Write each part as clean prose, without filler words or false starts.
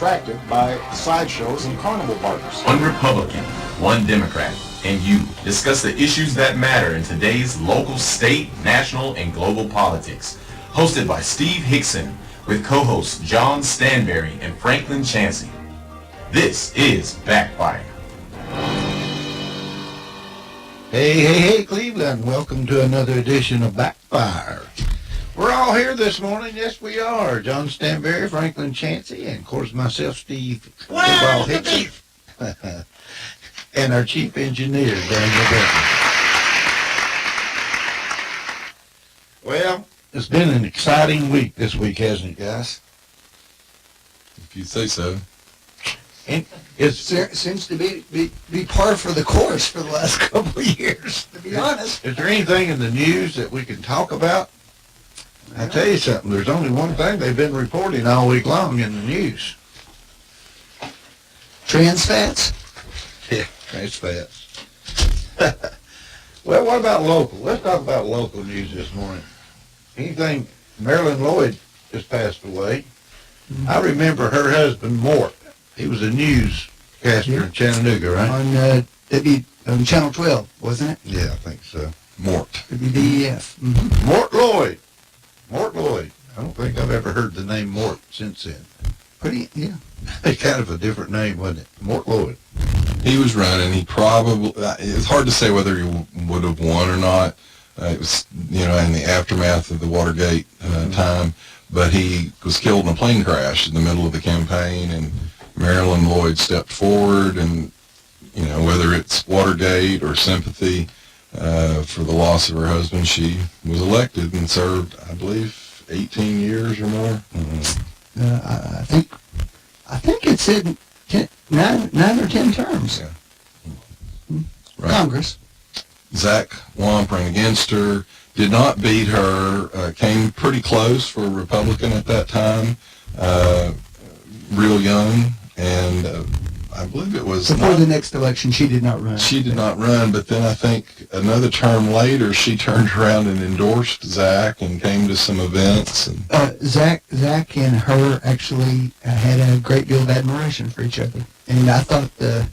distracted by sideshows and carnival barkers. One Republican, one Democrat, and you discuss the issues that matter in today's local, state, national, and global politics. Hosted by Steve Hickson with co-hosts John Stanberry and Franklin Chansey. This is Backfire. Hey, Cleveland. Welcome to another edition of Backfire. We're all here this morning. Yes, we are. John Stanberry, Franklin Chansey, and, of course, myself, Steve Hickson. And our chief engineer, Daniel Benton. Well, it's been an exciting week this week, hasn't it, guys? If you say so. And It seems to be par for the course for the last couple of years, to be honest. is there anything in the news that we can talk about? I tell you something, there's only one thing they've been reporting all week long in the news. Trans fats? Yeah, trans fats. Well, what about local? Let's talk about local news this morning. Anything, Marilyn Lloyd just passed away. Mm-hmm. I remember her husband, Mort. He was a newscaster in Chattanooga, right? On Channel 12, wasn't it? Yeah, I think so. Mort. WDEF. Mm-hmm. Mort Lloyd. Mort Lloyd. I don't think I've ever heard the name Mort since then. Yeah. It's kind of a different name, wasn't it? Mort Lloyd. He was running. He probably, it's hard to say whether he would have won or not. It was, in the aftermath of the Watergate time. But he was killed in a plane crash in the middle of the campaign, and Marilyn Lloyd stepped forward, and, whether it's Watergate or sympathy for the loss of her husband, she was elected and served, I believe, 18 years or more. I think it's in 9 or 10 terms. Yeah. Right. Congress. Zach Wamp ran against her, did not beat her, came pretty close for a Republican at that time, real young, and I believe it was Before the next election, she did not run. She did not run, but then I think another term later, she turned around and endorsed Zach and came to some events. And Zach and her actually had a great deal of admiration for each other, and I thought the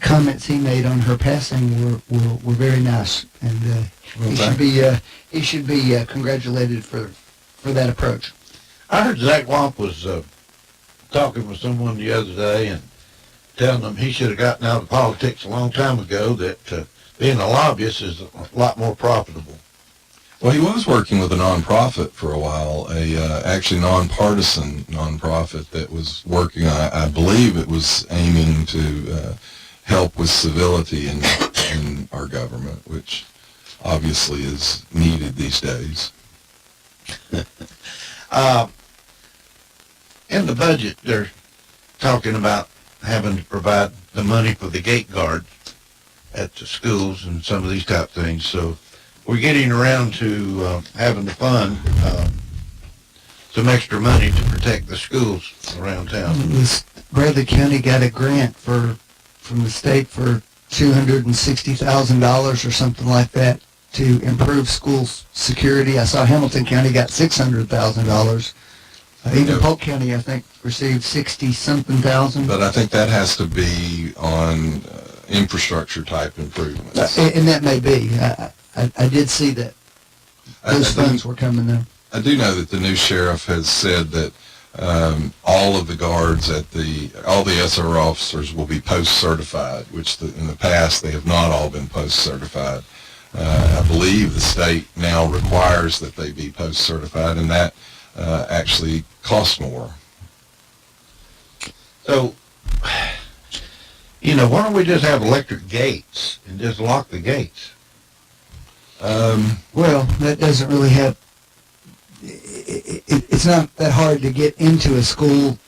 comments he made on her passing were very nice, and he should be congratulated for that approach. I heard Zach Wamp was talking with someone the other day and telling them he should have gotten out of politics a long time ago, that being a lobbyist is a lot more profitable. Well, he was working with a nonprofit for a while, actually nonpartisan nonprofit that was working, I believe it was aiming to help with civility in our government, which obviously is needed these days. In the budget, they're talking about having to provide the money for the gate guards at the schools and some of these type things. So we're getting around to having to fund some extra money to protect the schools around town. Bradley County got a grant from the state for $260,000 or something like that to improve school security. I saw Hamilton County got $600,000. Even Polk County, I think, received 60-something thousand. But I think that has to be on infrastructure type improvements. And that may be. I did see that those funds were coming there. I do know that the new sheriff has said that all of the guards all the SR officers will be post-certified, which in the past they have not all been post-certified. I believe the state now requires that they be post-certified, and that actually costs more. So, why don't we just have electric gates and just lock the gates? Well, that doesn't really have... It's not that hard to get into a school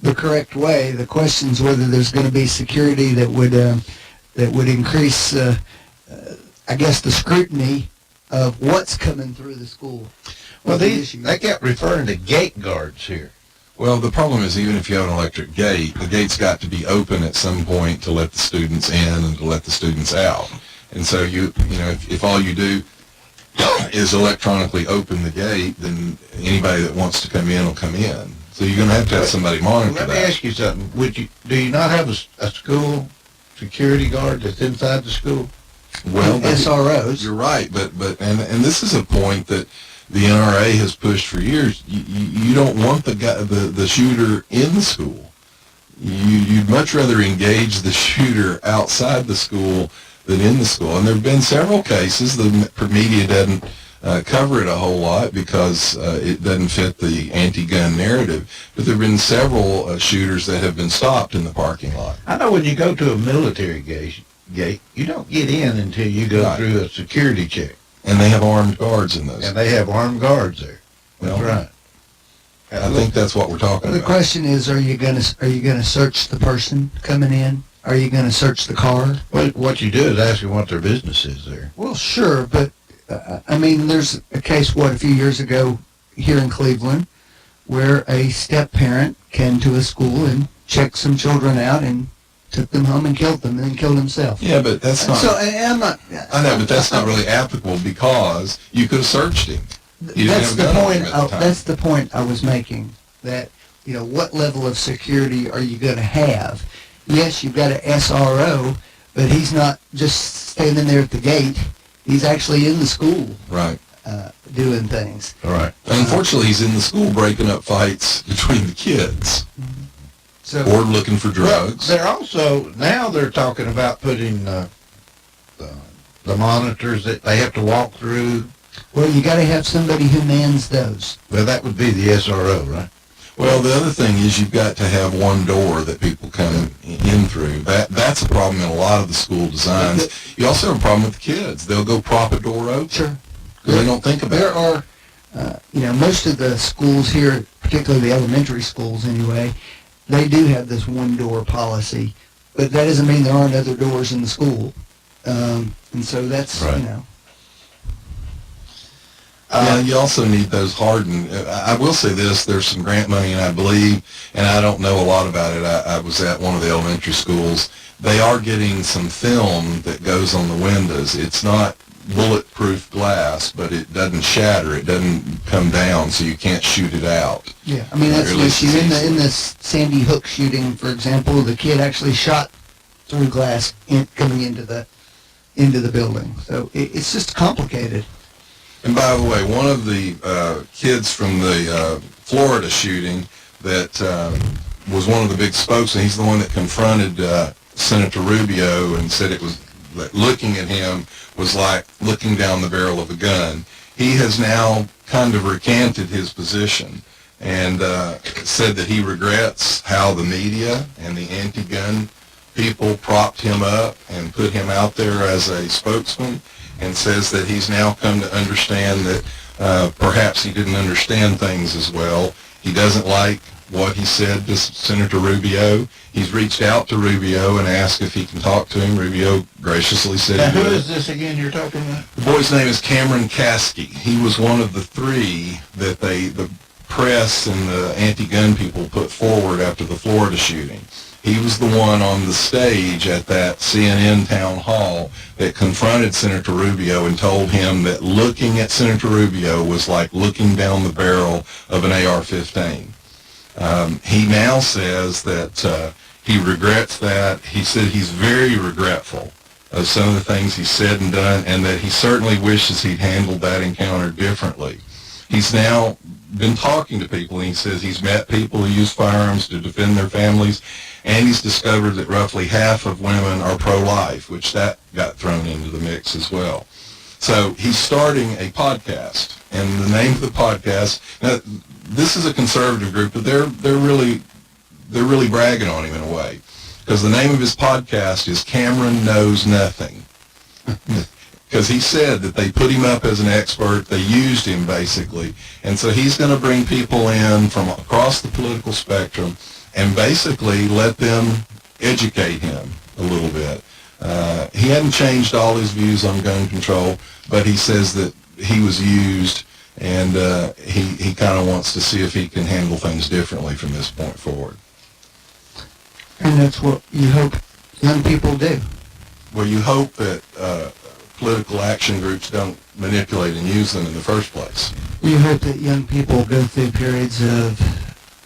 the correct way. The question is whether there's going to be security that would increase, I guess, the scrutiny of what's coming through the school. Well, they kept referring to gate guards here. Well, the problem is even if you have an electric gate, the gate's got to be open at some point to let the students in and to let the students out. And so if all you do is electronically open the gate, then anybody that wants to come in will come in. So you're going to have somebody monitor Let me that. ask you something. Do you not have a school security guard that's inside the school? Well, SROs. you're right, but this is a point that the NRA has pushed for years. You don't want the shooter in the school. You'd much rather engage the shooter outside the school than in the school. And there have been several cases. The media doesn't cover it a whole lot because it doesn't fit the anti-gun narrative. But there have been several shooters that have been stopped in the parking lot. I know when you go to a military gate, you don't get in until you go through a security check. And they have armed guards in those. And they have armed guards there. That's right. I think that's what we're talking The about. question is, are you gonna search the person coming in? Are you gonna search the car? Well, what you do is ask them what their business is there. Well, sure, but I mean, there's a case a few years ago here in Cleveland where a step parent came to a school and checked some children out and took them home and killed them, and then killed himself. Yeah, but that's not. So and I'm not. I know, but that's not really applicable because you could have searched him. You didn't That's have a the gun on point. him at the time. That's the point I was making. That what level of security are you going to have? Yes, you've got an SRO, but he's not just standing there at the gate. He's actually in the school, Right. doing things. All right. Unfortunately, he's in the school breaking up fights between the kids So or looking for drugs. Well, now they're talking about putting the monitors that they have to walk through. well, you got to have somebody who mans those. Well, that would be the SRO, right? Well, the other thing is you've got to have one door that people come in through. That's a problem in a lot of the school designs. You also have a problem with the kids. They'll go prop a door open. Sure. Because they don't think about There it. are, most of the schools here, particularly the elementary schools anyway, they do have this one-door policy, but that doesn't mean there aren't other doors in the school. And so that's, Right. You also need those hardened. I will say this, there's some grant money, and I believe, and I don't know a lot about it, I was at one of the elementary schools. They are getting some film that goes on the windows. It's not bulletproof glass, but it doesn't shatter. It doesn't come down, so you can't shoot it out. Yeah, I mean, that's Or the at least issue. it's In the Sandy Hook shooting, for example, the kid actually shot through glass coming into the building. So it's just complicated. And by the way, one of the kids from the Florida shooting that was one of the big spokesmen, he's the one that confronted Senator Rubio and said it was that looking at him was like looking down the barrel of a gun. He has now kind of recanted his position and said that he regrets how the media and the anti-gun people propped him up and put him out there as a spokesman, and says that he's now come to understand that perhaps he didn't understand things as well. He doesn't like what he said to Senator Rubio. He's reached out to Rubio and asked if he can talk to him. Rubio graciously said Now, he who would. is this again you're talking about? The boy's name is Cameron Caskey. He was one of the three that the press and the anti-gun people put forward after the Florida shooting. He was the one on the stage at that CNN town hall that confronted Senator Rubio and told him that looking at Senator Rubio was like looking down the barrel of an AR-15. He now says that he regrets that. He said he's very regretful of some of the things he said and done, and that he certainly wishes he'd handled that encounter differently. He's now been talking to people, and he says he's met people who use firearms to defend their families, and he's discovered that roughly half of women are pro-life, which that got thrown into the mix as well. So he's starting a podcast, and the name of the podcast, now this is a conservative group, but they're really bragging on him in a way, because the name of his podcast is Cameron Knows Nothing. Because he said that they put him up as an expert, they used him basically, and so he's going to bring people in from across the political spectrum and basically let them educate him a little bit. He hadn't changed all his views on gun control, but he says that he was used, and he kind of wants to see if he can handle things differently from this point forward. And that's what you hope young people do. Well, you hope that political action groups don't manipulate and use them in the first place. You hope that young people go through periods of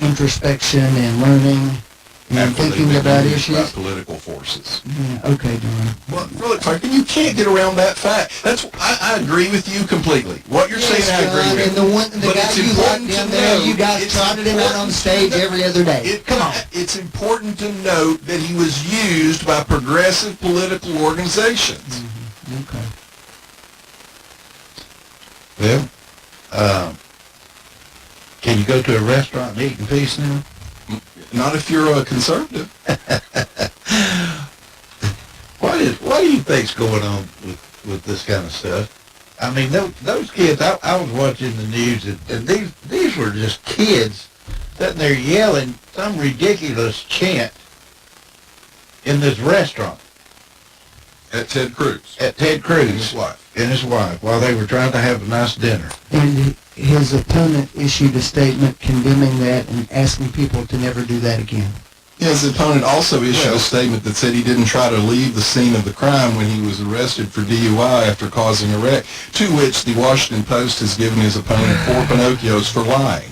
introspection and learning and After they've thinking been about used by issues? political forces. Yeah, okay, John. Well, really, Franklin, you can't get around that fact. I agree with you completely. What you're saying, I agree John, with. and the But guy it's you locked important down to there, know- you guys it's trotted him out on important stage to know- every other day. Come on. It's important to note that he was used by progressive political organizations. Okay. Well, can you go to a restaurant and eat in peace now? Not if you're a conservative. What do you think's going on with this kind of stuff? I mean, those kids, I was watching the news, and these were just kids sitting there yelling some ridiculous chant in this restaurant. At Ted Cruz. At Ted Cruz. And his wife. And his wife, while they were trying to have a nice dinner. And his opponent issued a statement condemning that and asking people to never do that again. His opponent also issued a statement that said he didn't try to leave the scene of the crime when he was arrested for DUI after causing a wreck, to which the Washington Post has given his opponent 4 Pinocchios for lying.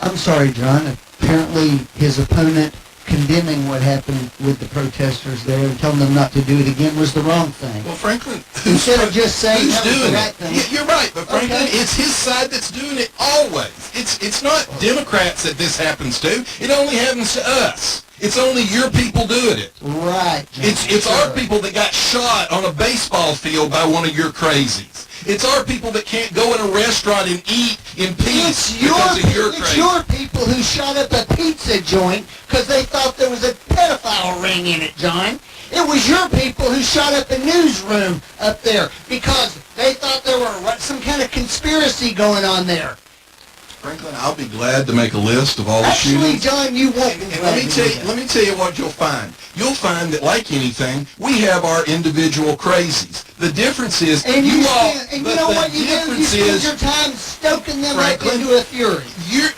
I'm sorry, John. Apparently his opponent condemning what happened with the protesters there and telling them not to do it again was the wrong thing. Well, Franklin, Instead of just saying who's that was the doing right it? thing. Yeah, you're right, but Franklin, Okay. it's his side that's doing it always. It's not Democrats that this happens to. It only happens to us. It's only your people doing it. Right, John. It's our people that got shot on a baseball field by one of your crazies. It's our people that can't go in a restaurant and eat in peace because of your It's crazy. your people who shot up a pizza joint because they thought there was a pedophile ring in it, John. It was your people who shot up a newsroom up there because they thought there were some kind of conspiracy going on there. Franklin, I'll be glad to make a list of all the Actually, shootings. John, you won't be And glad let me to tell do you, that. let me tell you what you'll find. You'll find that, like anything, we have our individual crazies. The difference is And you all. know what you do? You difference spend is your time stoking them Franklin, up into a fury. you're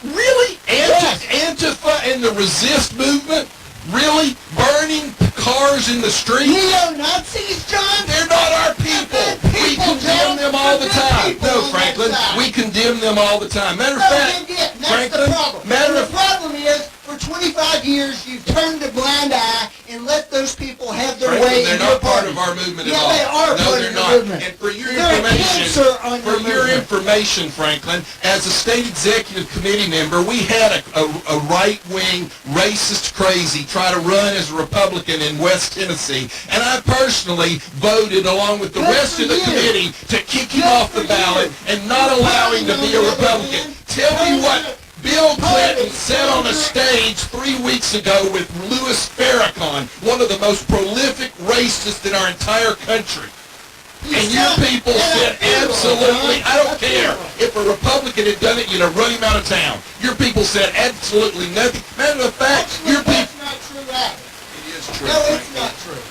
really Yes. Antifa and the resist movement. Really burning cars in the street. Neo-Nazis, John? They're not our people. They're We people, condemn John. them all the They're time. people No, on that Franklin, side. we condemn them all the time. Matter of No, fact, they didn't. That's Franklin, the problem. matter And of the problem is, for 25 years, you've turned a blind eye and let those people have their Franklin, way they're in your not part party. of our movement Yeah, at all. they are No, part they're of the not. movement. And for your They're a information, cancer on your movement. Franklin, as a state executive committee member, we had a right-wing racist crazy try to run as a Republican in West Tennessee, and I personally voted along with the Good rest for of the you. committee to kick him Good off for the ballot you. and not allow him to be a Republican. Tell me what Bill Clinton said on a stage 3 weeks ago with Louis Farrakhan, one of the most prolific racists in our entire country. And your people said absolutely, I don't care. If a Republican had done it, you'd have run him out of town. Your people said absolutely nothing. Matter of fact, your people... That's not true, right? It is true, No, it's Franklin. not true.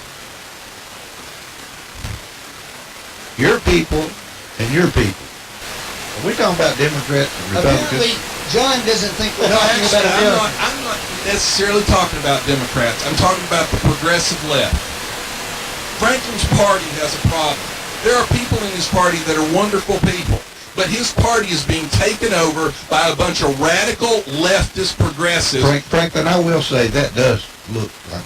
Your people and your people. Are we talking about Democrats and Apparently, Republicans? John doesn't think we're No, talking actually, about America. I'm not necessarily talking about Democrats. I'm talking about the progressive left. Franklin's party has a problem. There are people in his party that are wonderful people, but his party is being taken over by a bunch of radical leftist progressives. Franklin, I will say that does look like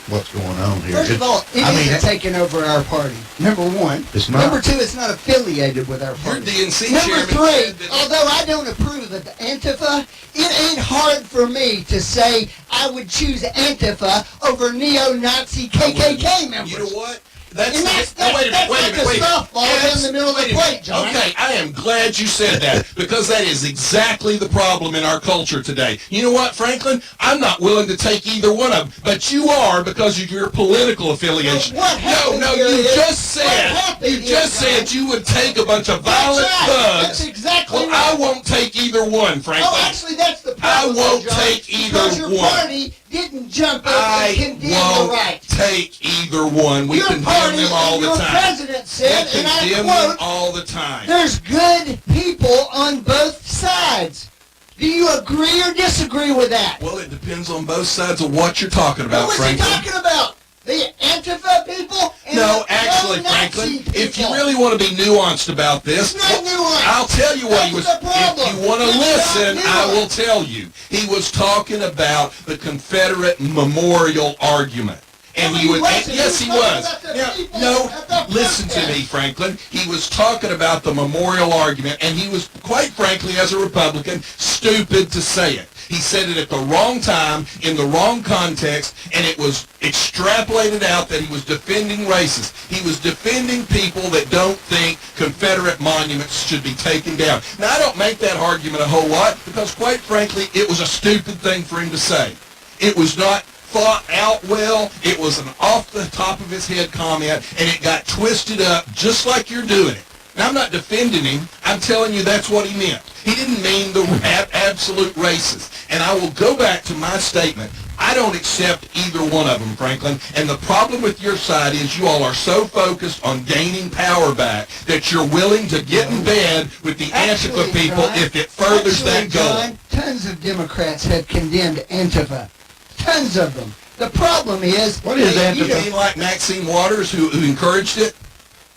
what's going on here. First of all, it isn't taking over our party. Number one. It's not. Number two, it's not affiliated with our Your party. DNC Number chairman three, said that... although I don't approve of the Antifa, it ain't hard for me to say I would choose Antifa over neo-Nazi KKK members. You know what? That's And that's wait a minute, wait a minute, wait a minute. softball down the middle of the Wait a minute. plate, John. Okay, I am glad you said that because that is exactly the problem in our culture today. You know what, Franklin? I'm not willing to take either one of them, but you are because of your political affiliation. What happened No, here you is- just what happened you here, just said John? you would take a bunch of violent That's right. thugs. That's exactly Well, right. I won't take either one, Franklin. Oh, actually, that's the problem. I won't John, take either because your one. party didn't jump up I and condemn the won't right. take either one. We Your condemn party them all and the your time. president said, We and I condemn them quote, all the time. there's good people on both sides. Do you agree or disagree with that? Well, it depends on both sides of what you're talking about, What's he Franklin. talking about? The Antifa people? And No, the actually, pro-Nazi Franklin, if you people. really want to be nuanced about this, It's not nuanced. I'll tell you what he was. That's the problem. If you want to It's listen, not I will nuanced. tell you. He was talking about the Confederate memorial argument. And No, he he would, wasn't. yes, He he was was. talking about the Now, people no, at the listen to protest. me, Franklin. He was talking about the memorial argument, and he was, quite frankly, as a Republican, stupid to say it. He said it at the wrong time, in the wrong context, and it was extrapolated out that he was defending racists. He was defending people that don't think Confederate monuments should be taken down. Now, I don't make that argument a whole lot because, quite frankly, it was a stupid thing for him to say. It was not thought out well. It was an off the top of his head comment, and it got twisted up just like you're doing it. Now, I'm not defending him. I'm telling you that's what he meant. He didn't mean the absolute racist. And I will go back to my statement. I don't accept either one of them, Franklin. And the problem with your side is you all are so focused on gaining power back that you're willing to get in bed with the Antifa people John, if it furthers that goal. John, tons of Democrats have condemned Antifa. Tons of them. The problem is... What is You Antifa? mean like Maxine Waters who encouraged it?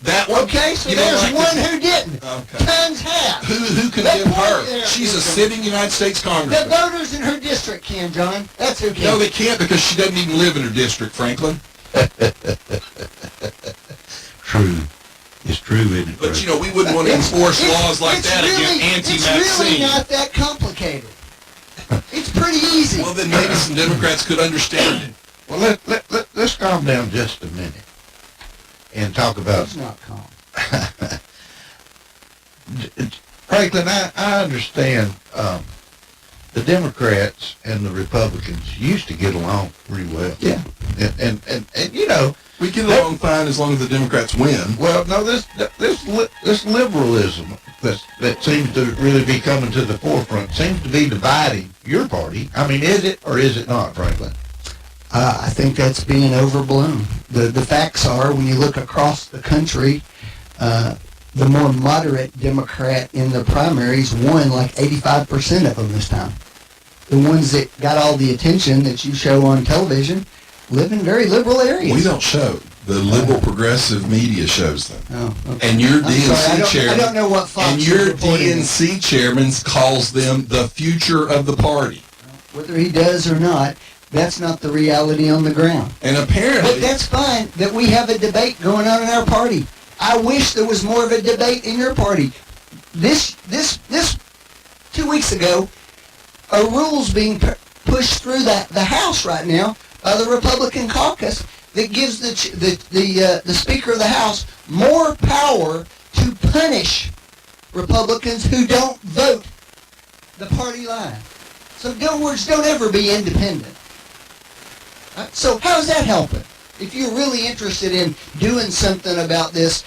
That one? Okay, so You mean there's like one the- who didn't. Okay. Tons have. Who condemned The point her? there She's a is sitting United States The congressman. voters in her district can, John. That's who can. No, they can't because she doesn't even live in her district, Franklin. True. It's true, isn't it? But, you know, we wouldn't want to enforce laws like it's that really, against It's really anti-vaccine. not that complicated. It's pretty easy. Well, then maybe some Democrats could understand it. Well, let's calm down just a minute and talk about... It's not calm. Franklin, I understand the Democrats and the Republicans used to get along pretty well. Yeah. And you know, We get along fine as long as the Democrats win. well, no, this liberalism that seems to really be coming to the forefront seems to be dividing your party. I mean, is it or is it not, Franklin? I think that's being overblown. The facts are, when you look across the country, the more moderate Democrat in the primaries won like 85% of them this time. The ones that got all the attention that you show on television live in very liberal areas. We don't show. The liberal progressive media shows them. Oh, okay. And your I'm sorry, DNC chairman... I don't know what Fox And is your reporting. DNC chairman calls them the future of the party. Whether he does or not, that's not the reality on the ground. And apparently... But that's fine that we have a debate going on in our party. I wish there was more of a debate in your party. This 2 weeks ago, a rule's being pushed through the House right now by the Republican caucus that gives the Speaker of the House more power to punish Republicans who don't vote the party line. So in other words, don't ever be independent. So how's that helping? If you're really interested in doing something about this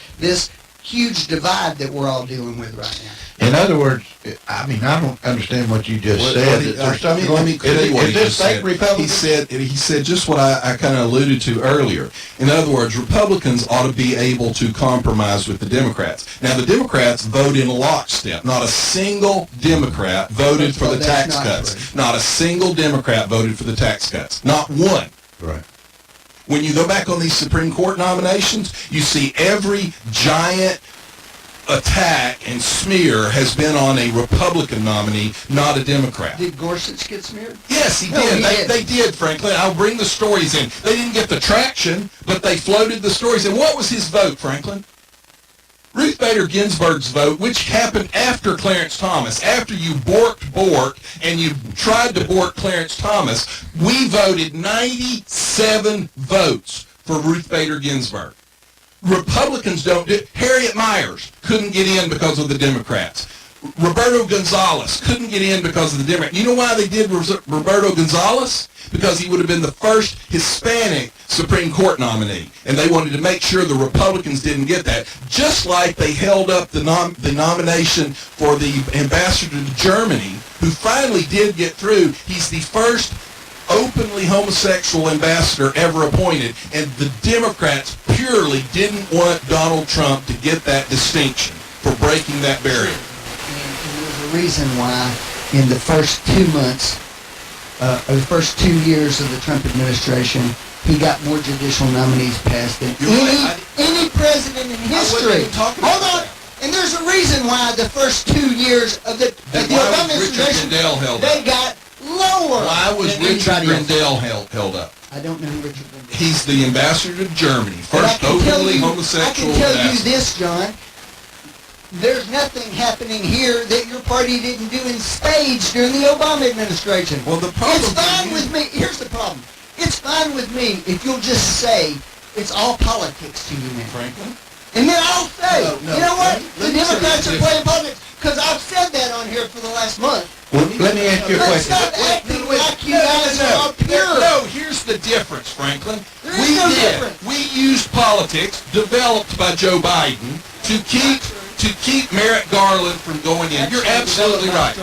huge divide that we're all dealing with right now. In other words, I mean, I don't understand what you just What- said. what he- Is there let something me going- clear what is he this just state said. Republican? He said just what I kind of alluded to earlier. In other words, Republicans ought to be able to compromise with the Democrats. Now, the Democrats vote in lockstep. Not a single Democrat voted for the That's tax not cuts. true. Not a single Democrat voted for the tax cuts. Not one. Right. When you go back on these Supreme Court nominations, you see every giant attack and smear has been on a Republican nominee, not a Democrat. Did Gorsuch get smeared? Yes, he No, did. he did. They did, Franklin. I'll bring the stories in. They didn't get the traction, but they floated the stories. And what was his vote, Franklin? Ruth Bader Ginsburg's vote, which happened after Clarence Thomas, after you borked Bork and you tried to bork Clarence Thomas, we voted 97 votes for Ruth Bader Ginsburg. Republicans don't do it. Harriet Myers couldn't get in because of the Democrats. Roberto Gonzalez couldn't get in because of the Democrats. You know why they did Roberto Gonzalez? Because he would have been the first Hispanic Supreme Court nominee. And they wanted to make sure the Republicans didn't get that. Just like they held up the nomination for the ambassador to Germany, who finally did get through. He's the first openly homosexual ambassador ever appointed, and the Democrats purely didn't want Donald Trump to get that distinction for breaking that barrier. And there's a reason why in the first 2 months, or the first 2 years of the Trump administration, he got more judicial nominees passed than You're right. any president in history. even talking Hold about on. And there's a reason why the first 2 years of the Then Obama why was Richard administration, Grindell held they up? got lower. Why was than Richard anybody else. Grindell held up? I don't know who Richard Grindell is. He's the ambassador to Germany, But I first can tell openly you- homosexual I can tell you ambassador. this, John. There's nothing happening here that your party didn't do in spades during the Obama administration. Well, the problem It's fine for you- with me. Here's the problem. It's fine with me if you'll just say it's all politics to you now. Franklin? And then I'll say, No, you know what? let The me say Democrats this are playing politics. Because I've said that on here for the last month. Well, let me ask you a But question. stop acting like you guys are all pure. No, here's the difference, Franklin. There is no difference. We used politics developed by Joe Biden to keep Merrick Garland from going in. You're absolutely right.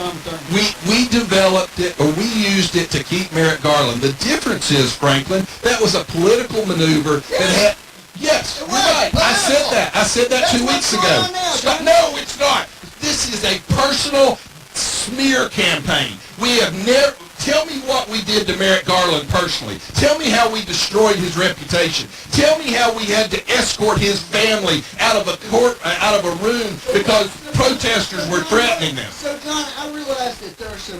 We developed it, or we used it to keep Merrick Garland. The difference is, Franklin, that was a political maneuver that had. Yes, It you're was right. I said political. that. I said that That's 2 what's weeks going ago. on now, Stop. John. No, it's not. This is a personal smear campaign. We have never. Tell me what we did to Merrick Garland personally. Tell me how we destroyed his reputation. Tell me how we had to escort his family out of a room because protesters were threatening them. So, John, I realize that there are some...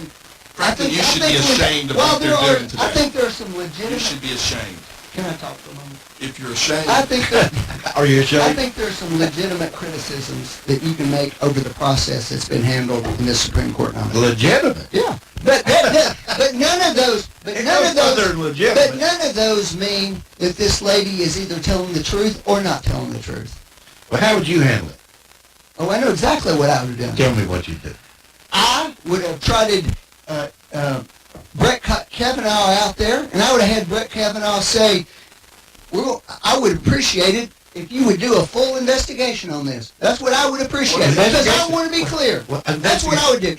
Frankly, you should be ashamed of what they're doing today. I think there are some You legitimate... should be ashamed. Can I talk for a moment? If you're ashamed. I think that... Are you I ashamed? think there's some legitimate criticisms that you can make over the process that's been handled in this Supreme Court nominee. Legitimate. Yeah, but none of those, but It none goes of those, further than legitimate. but none of those mean that this lady is either telling the truth or not telling the truth. Well, how would you handle it? Oh, I know exactly what I would have done. Tell me what you did. I would have trotted Brett Kavanaugh out there, and I would have had Brett Kavanaugh say, I would appreciate it if you would do a full investigation on this. That's what I would appreciate. Because I want to be clear. Well, That's what I would do.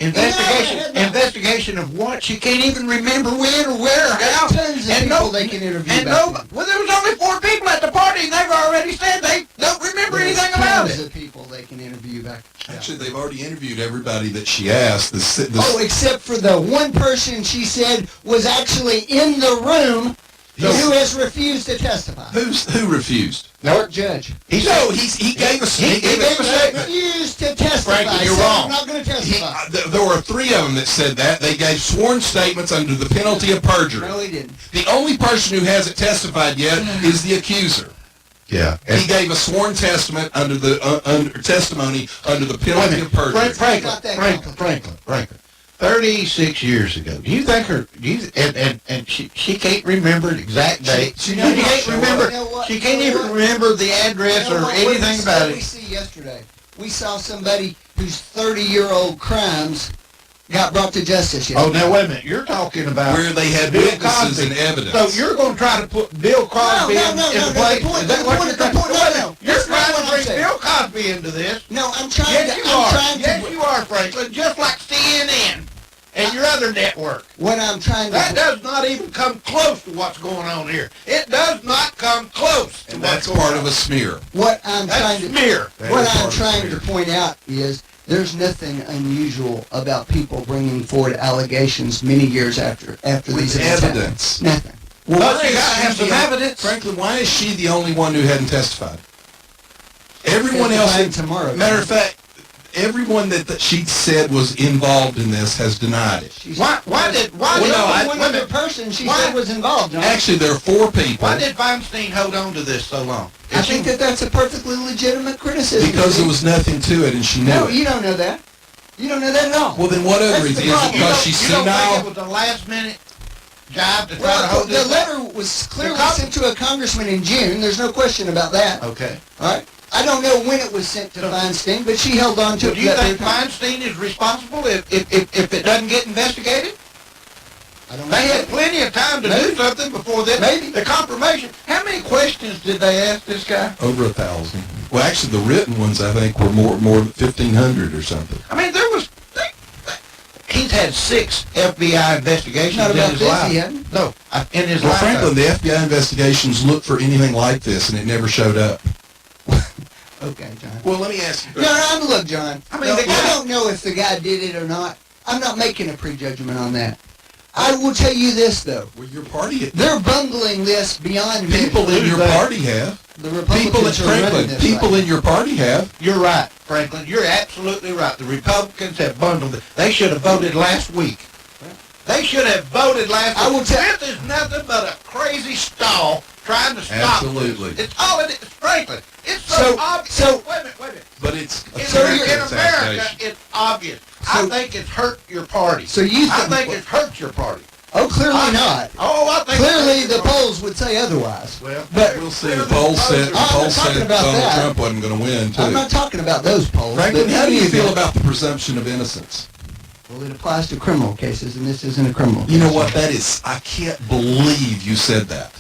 Investigation of what? She can't even remember when or where or how. There's tons of people they can interview And about no, well, there was only 4 people at the party, and they've already said they don't remember anything about Tons it. of people they can interview back. Actually, they've already interviewed everybody that she asked. Oh, except for the one person she said was actually in the room who has refused to testify. Who refused? Court judge. He gave us. He gave a statement. Refused to testify. Frankie, you're Said, wrong. I'm not going to testify. There were 3 of them that said that. They gave sworn statements under the penalty of perjury. No, he didn't. The only person who hasn't testified yet is the accuser. Yeah. He gave a sworn testament under the testimony under the penalty of perjury. Franklin. 36 years ago. Do you think her? And she can't remember the exact date. She can't remember. You know what? She can't even remember the address You know or what? anything about What did we it. see yesterday? We saw somebody whose 30-year-old crimes got brought to justice Oh, yesterday. now wait a minute. You're talking about Where they had Bill witnesses Cosby. and evidence. So you're going to try to put Bill Cosby No. into place? The Is that what you're trying to do? no. You're That's not trying what to I'm bring saying. Bill Cosby into this. No, I'm trying Yes, to. you I'm are. trying to. Yes, you are, Franklin. Just like CNN and your other network. What I'm trying to. That does not even come close to what's going on here. It does not come close to And what's that's going part on. of a smear. What I'm That's trying to. smear. What is part I'm of trying smear. to point out is there's nothing unusual about people bringing forward allegations many years after these With events evidence. happen. Nothing. Well, But why you is gotta she have some the- evidence. Franklin, why is she the only one who hadn't testified? Everyone else. Testifying tomorrow. Matter of fact, everyone that she said was involved in this has denied it. Why did Well, wait a one minute. other person she Why- said was involved, John. Actually, there are 4 people. Why did Feinstein hold on to this so long? I think that's a perfectly legitimate criticism. Because there was nothing to it, and she knew No, it. you don't know that. You don't know that at all. Well, then what other That's reason? the Is it problem. because she's you don't think senile? it was a last minute job to try to Well, hold the this back? letter was clearly The cop- sent to a congressman in June. There's no question about that. Okay. All right. I don't know when it was sent to Feinstein, but she held on to So it. do you for that think period of time. Feinstein is responsible if it doesn't get investigated? I don't They know. had plenty of time to Maybe. do something before this. Maybe. The confirmation. How many questions did they ask this guy? Over 1,000. Well, actually, the written ones I think were more than 1,500 or something. I mean, there was. He's had 6 FBI investigations Not in about his this, life. he hadn't. No, in his Well, lifetime. Franklin, the FBI investigations looked for anything like this, and it never showed up. Okay, John. Well, let me ask you. No, look, John. I mean, the guy- I don't know if the guy did it or not. I'm not making a prejudgment on that. I will tell you this, though. Well, your party, They're bungling this beyond me. people in your party have. The People at Republicans are running Franklin, this people right in your party have. You're right, Franklin. You're absolutely right. The Republicans have bundled it. They should have voted last week. They should have voted last week. I will tell- This is nothing but a crazy stall trying to stop. Absolutely. It's all it is, Franklin. It's so, So- obvious. so- wait a minute. But it's In, So in you're- America, it's obvious. I So- think it's hurt your party. So you I think- think it's hurt your party. Oh, clearly not. Oh, I think Clearly, it's hurt the your party. polls would say otherwise. Well, But We'll see. The poll said, I'm not talking about Donald that. Trump wasn't going to win, too. I'm not talking about those polls. Franklin, but how do in you any feel event- about the presumption of innocence? Well, it applies to criminal cases, and this isn't a criminal You know case. what that is? I can't believe you said that.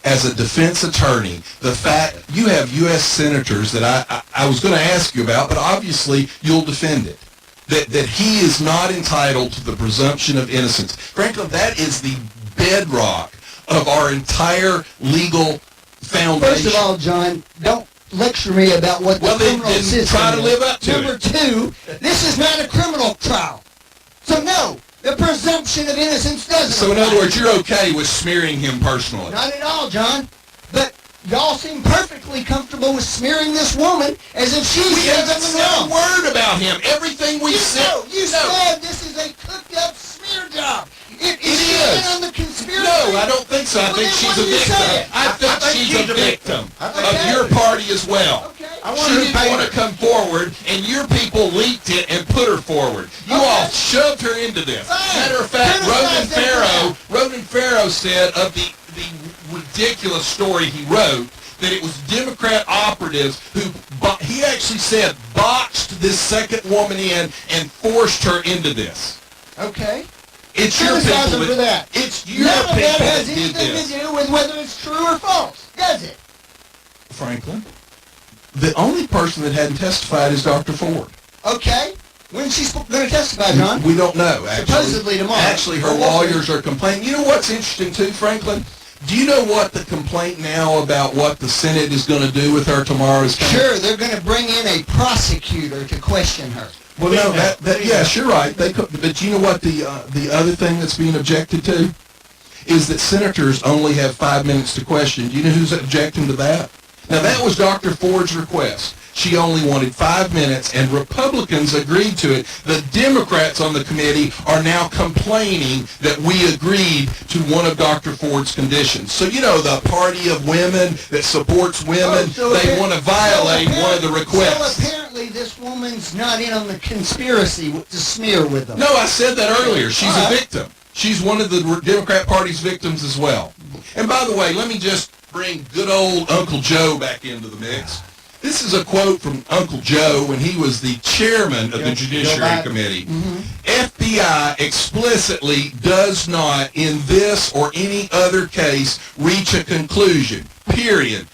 As a defense attorney, the fact you have U.S. senators that I was going to ask you about, but obviously you'll defend it. That he is not entitled to the presumption of innocence. Franklin, that is the bedrock of our entire legal foundation. First of all, John, don't lecture me about what the Well, then- criminal then system try to is. live up to Number it. two, this is not a criminal trial. So no, the presumption of innocence doesn't So in apply. other words, you're okay with smearing him personally? Not at all, John. But y'all seem perfectly comfortable with smearing this woman as if she We said haven't something said a wrong. word about him. Everything we said. You said this is a cooked-up smear job. Is It she is. in on the conspiracy? No, I don't think so. I Well, think then she's what a do you victim. say? I think she's a victim Okay. of your party as well. Okay. She didn't want to come forward, and your people leaked it and put her forward. You Okay. all shoved her into this. Fine. Matter of fact, Criticize that Ronan Farrow said of the ridiculous story he wrote that it was Democrat operatives who, he actually said, boxed this second woman in and forced her into this. Okay. It's your Criticize people them for that. It's your None of people that that has did anything this. to do with whether it's true or false, does it? Franklin, the only person that hadn't testified is Dr. Ford. Okay. When's she going to testify, John? We don't know, actually. Supposedly tomorrow. Actually, her Well, we'll see. lawyers are complaining. You know what's interesting, too, Franklin? Do you know what the complaint now about what the Senate is going to do with her tomorrow is? Sure, they're going to bring in a prosecutor to question her. Well, no, yes, you're right. But you know what the other thing that's being objected to is that senators only have 5 minutes to question. Do you know who's objecting to that? Now, that was Dr. Ford's request. She only wanted 5 minutes, and Republicans agreed to it. The Democrats on the committee are now complaining that we agreed to one of Dr. Ford's conditions. So, you know, the party of women that supports women, they want to violate one of the requests. So apparently this woman's not in on the conspiracy to smear with them. No, I said that earlier. She's All a right. victim. She's one of the Democrat Party's victims as well. And by the way, let me just bring good old Uncle Joe back into the mix. This is a quote from Uncle Joe when he was the chairman of the Judiciary Committee. FBI explicitly does not, in this or any other case, reach a conclusion. Period.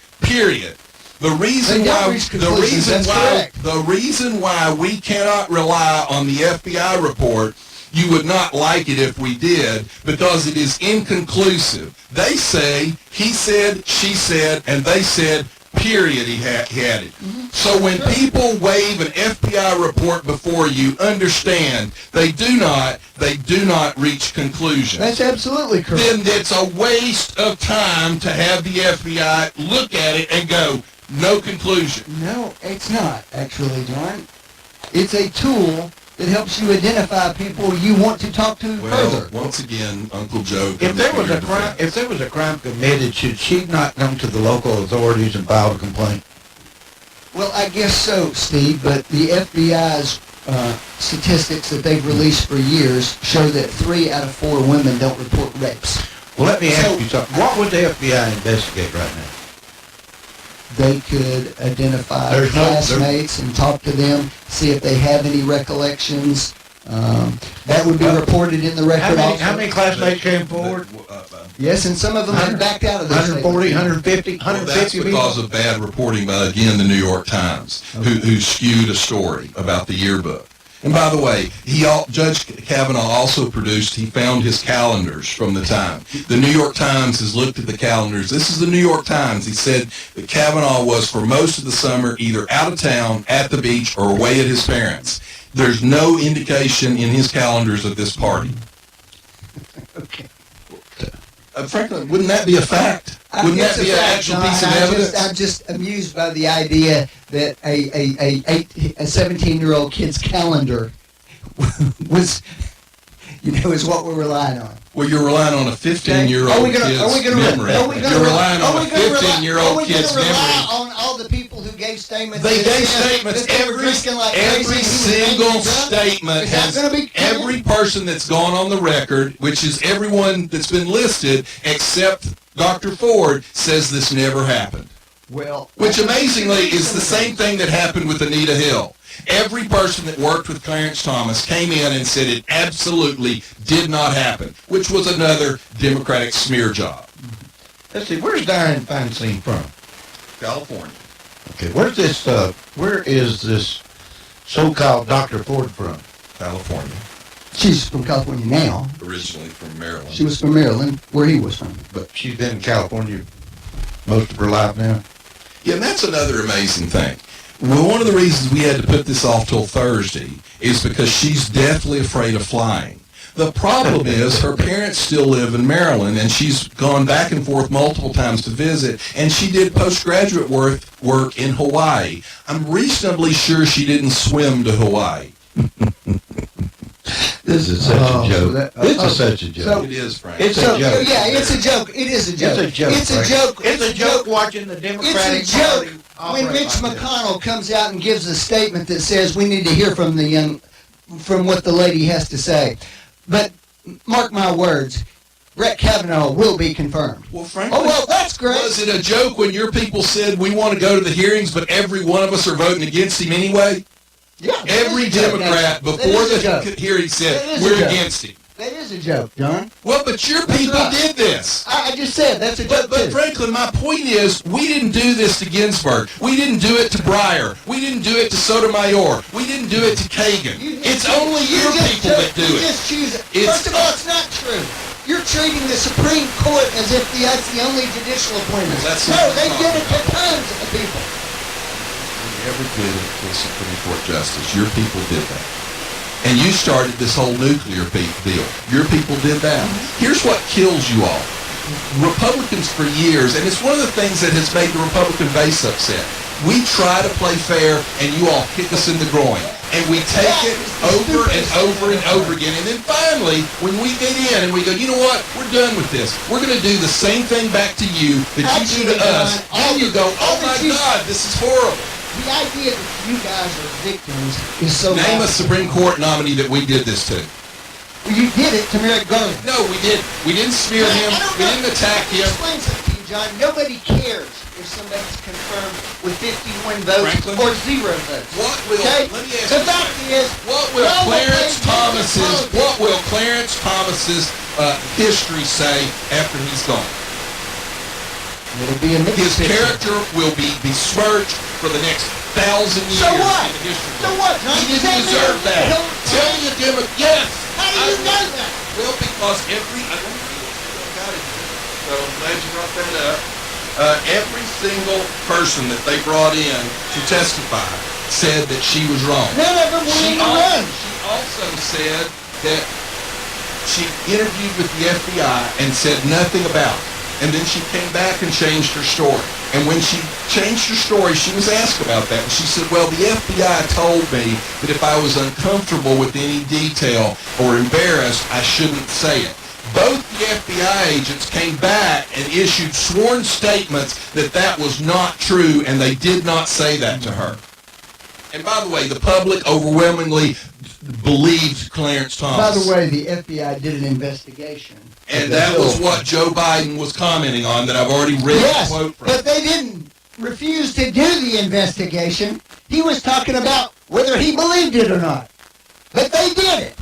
The reason They don't why reach conclusions, that's correct. the reason why we cannot rely on the FBI report, you would not like it if we did, because it is inconclusive. They say, he said, she said, and they said, period, he had it. So when people wave an FBI report before you, understand they do not reach conclusions. That's absolutely correct. Then it's a waste of time to have the FBI look at it and go, no conclusion. No, it's not, actually, John. It's a tool that helps you identify people you want to talk to Well, further. once again, Uncle Joe. If there comes was to a your crime, defense. if there was a crime committed, should she not come to the local authorities and file a complaint? Well, I guess so, Steve, but the FBI's statistics that they've released for years show that 3 out of 4 women don't report rapes. Well, let me So- ask you something. What would the FBI investigate right now? They could identify There's no- classmates and talk to them, see if they have any recollections. That would be reported in the record also. How many classmates came forward? Yes, and some of them have backed out of their 140, statement. 150, Well, that's 150 because people? of bad reporting by, again, the New York Times, who skewed a story about the yearbook. And by the way, Judge Kavanaugh also he found his calendars from the time. The New York Times has looked at the calendars. This is the New York Times. He said that Kavanaugh was, for most of the summer, either out of town, at the beach, or away at his parents'. There's no indication in his calendars of this party. Frankly, wouldn't that be a fact? Wouldn't that be an actual piece of evidence? I'm just amused by the idea that a 17-year-old kid's calendar was, is what we're relying on. Well, you're relying on a 15-year-old kid's memory. You're relying on a 15-year-old kid's memory. On all the people who gave statements. They gave statements. Every single statement has every person that's gone on the record, which is everyone that's been listed, except Dr. Ford, says this never happened. Well, which amazingly is the same thing that happened with Anita Hill. Every person that worked with Clarence Thomas came in and said it absolutely did not happen, which was another Democratic smear job. Let's see, where's Diane Feinstein from? California. Okay, where is this so-called Dr. Ford from? California. She's from California now. Originally from Maryland. She was from Maryland, where he was from. But she's been in California most of her life now. Yeah, and that's another amazing thing. Well, one of the reasons we had to put this off till Thursday is because she's deathly afraid of flying. The problem is her parents still live in Maryland, and she's gone back and forth multiple times to visit, and she did postgraduate work in Hawaii. I'm reasonably sure she didn't swim to Hawaii. This is such a joke. This is such a joke. It is, Frank. It's a joke. Yeah, it's a joke. It is a joke. It's a joke. It's a joke. It's a joke watching the Democratic It's a joke Party when Mitch operate like this. McConnell comes out and gives a statement that says we need to hear from from what the lady has to say. But mark my words, Brett Kavanaugh will be confirmed. Well, frankly, Oh, well, that's great. was it a joke when your people said we want to go to the hearings, but every one of us are voting against him anyway? Yeah, Every Democrat before the hearing said we're against him. That is a joke, John. Well, but your people did this. I just said that's a joke But too. Franklin, my point is, we didn't do this to Ginsburg. We didn't do it to Breyer. We didn't do it to Sotomayor. We didn't do it to Kagan. It's only your people that do You it. just choose it. First of all, it's not true. You're treating the Supreme Court as if that's the only judicial appointment. Well, that's No, what they I'm did it to talking tons of people. We never did it to Supreme Court justice. Your people did that. And you started this whole nuclear deal. Your people did that. Here's what kills you all. Republicans for years, and it's one of the things that has made the Republican base upset. We try to play fair, and you all kick us in the groin. And we take it over and over and over again. And then finally, when we get in and we go, you know what, we're done with this. We're going to do the same thing back to you that you do to us. And you go, oh my God, this is horrible. The idea that you guys are victims is so Name a laughable. Supreme Court nominee that we did this to. Well, you did it to Merrick Garland. No, we didn't. We didn't smear him. We didn't attack him. Explain something to you, John. Nobody cares if somebody's confirmed with 51 votes Franklin? or 0 votes. What will, Okay? let me ask The you fact something. is, What will all the Clarence things that Thomas's history say after he's gone? It'll be a mixed His picture. character will be besmirched for the next 1,000 years So what? in the history. So what, John? He Tell didn't me deserve that. don't- Tell me a Democrat. Yes. How do you know that? Well, because I got it. So I'm glad you brought that up. Every single person that they brought in to testify said that she was wrong. None of them were in the run. She also said that she interviewed with the FBI and said nothing about it. And then she came back and changed her story. And when she changed her story, she was asked about that. And she said, well, the FBI told me that if I was uncomfortable with any detail or embarrassed, I shouldn't say it. Both the FBI agents came back and issued sworn statements that that was not true, and they did not say that to her. And by the way, the public overwhelmingly believed Clarence Thomas. By the way, the FBI did an investigation. And that was what Joe Biden was commenting on that I've already read the Yes, quote from. but they didn't refuse to do the investigation. He was talking about whether he believed it or not. But they did it.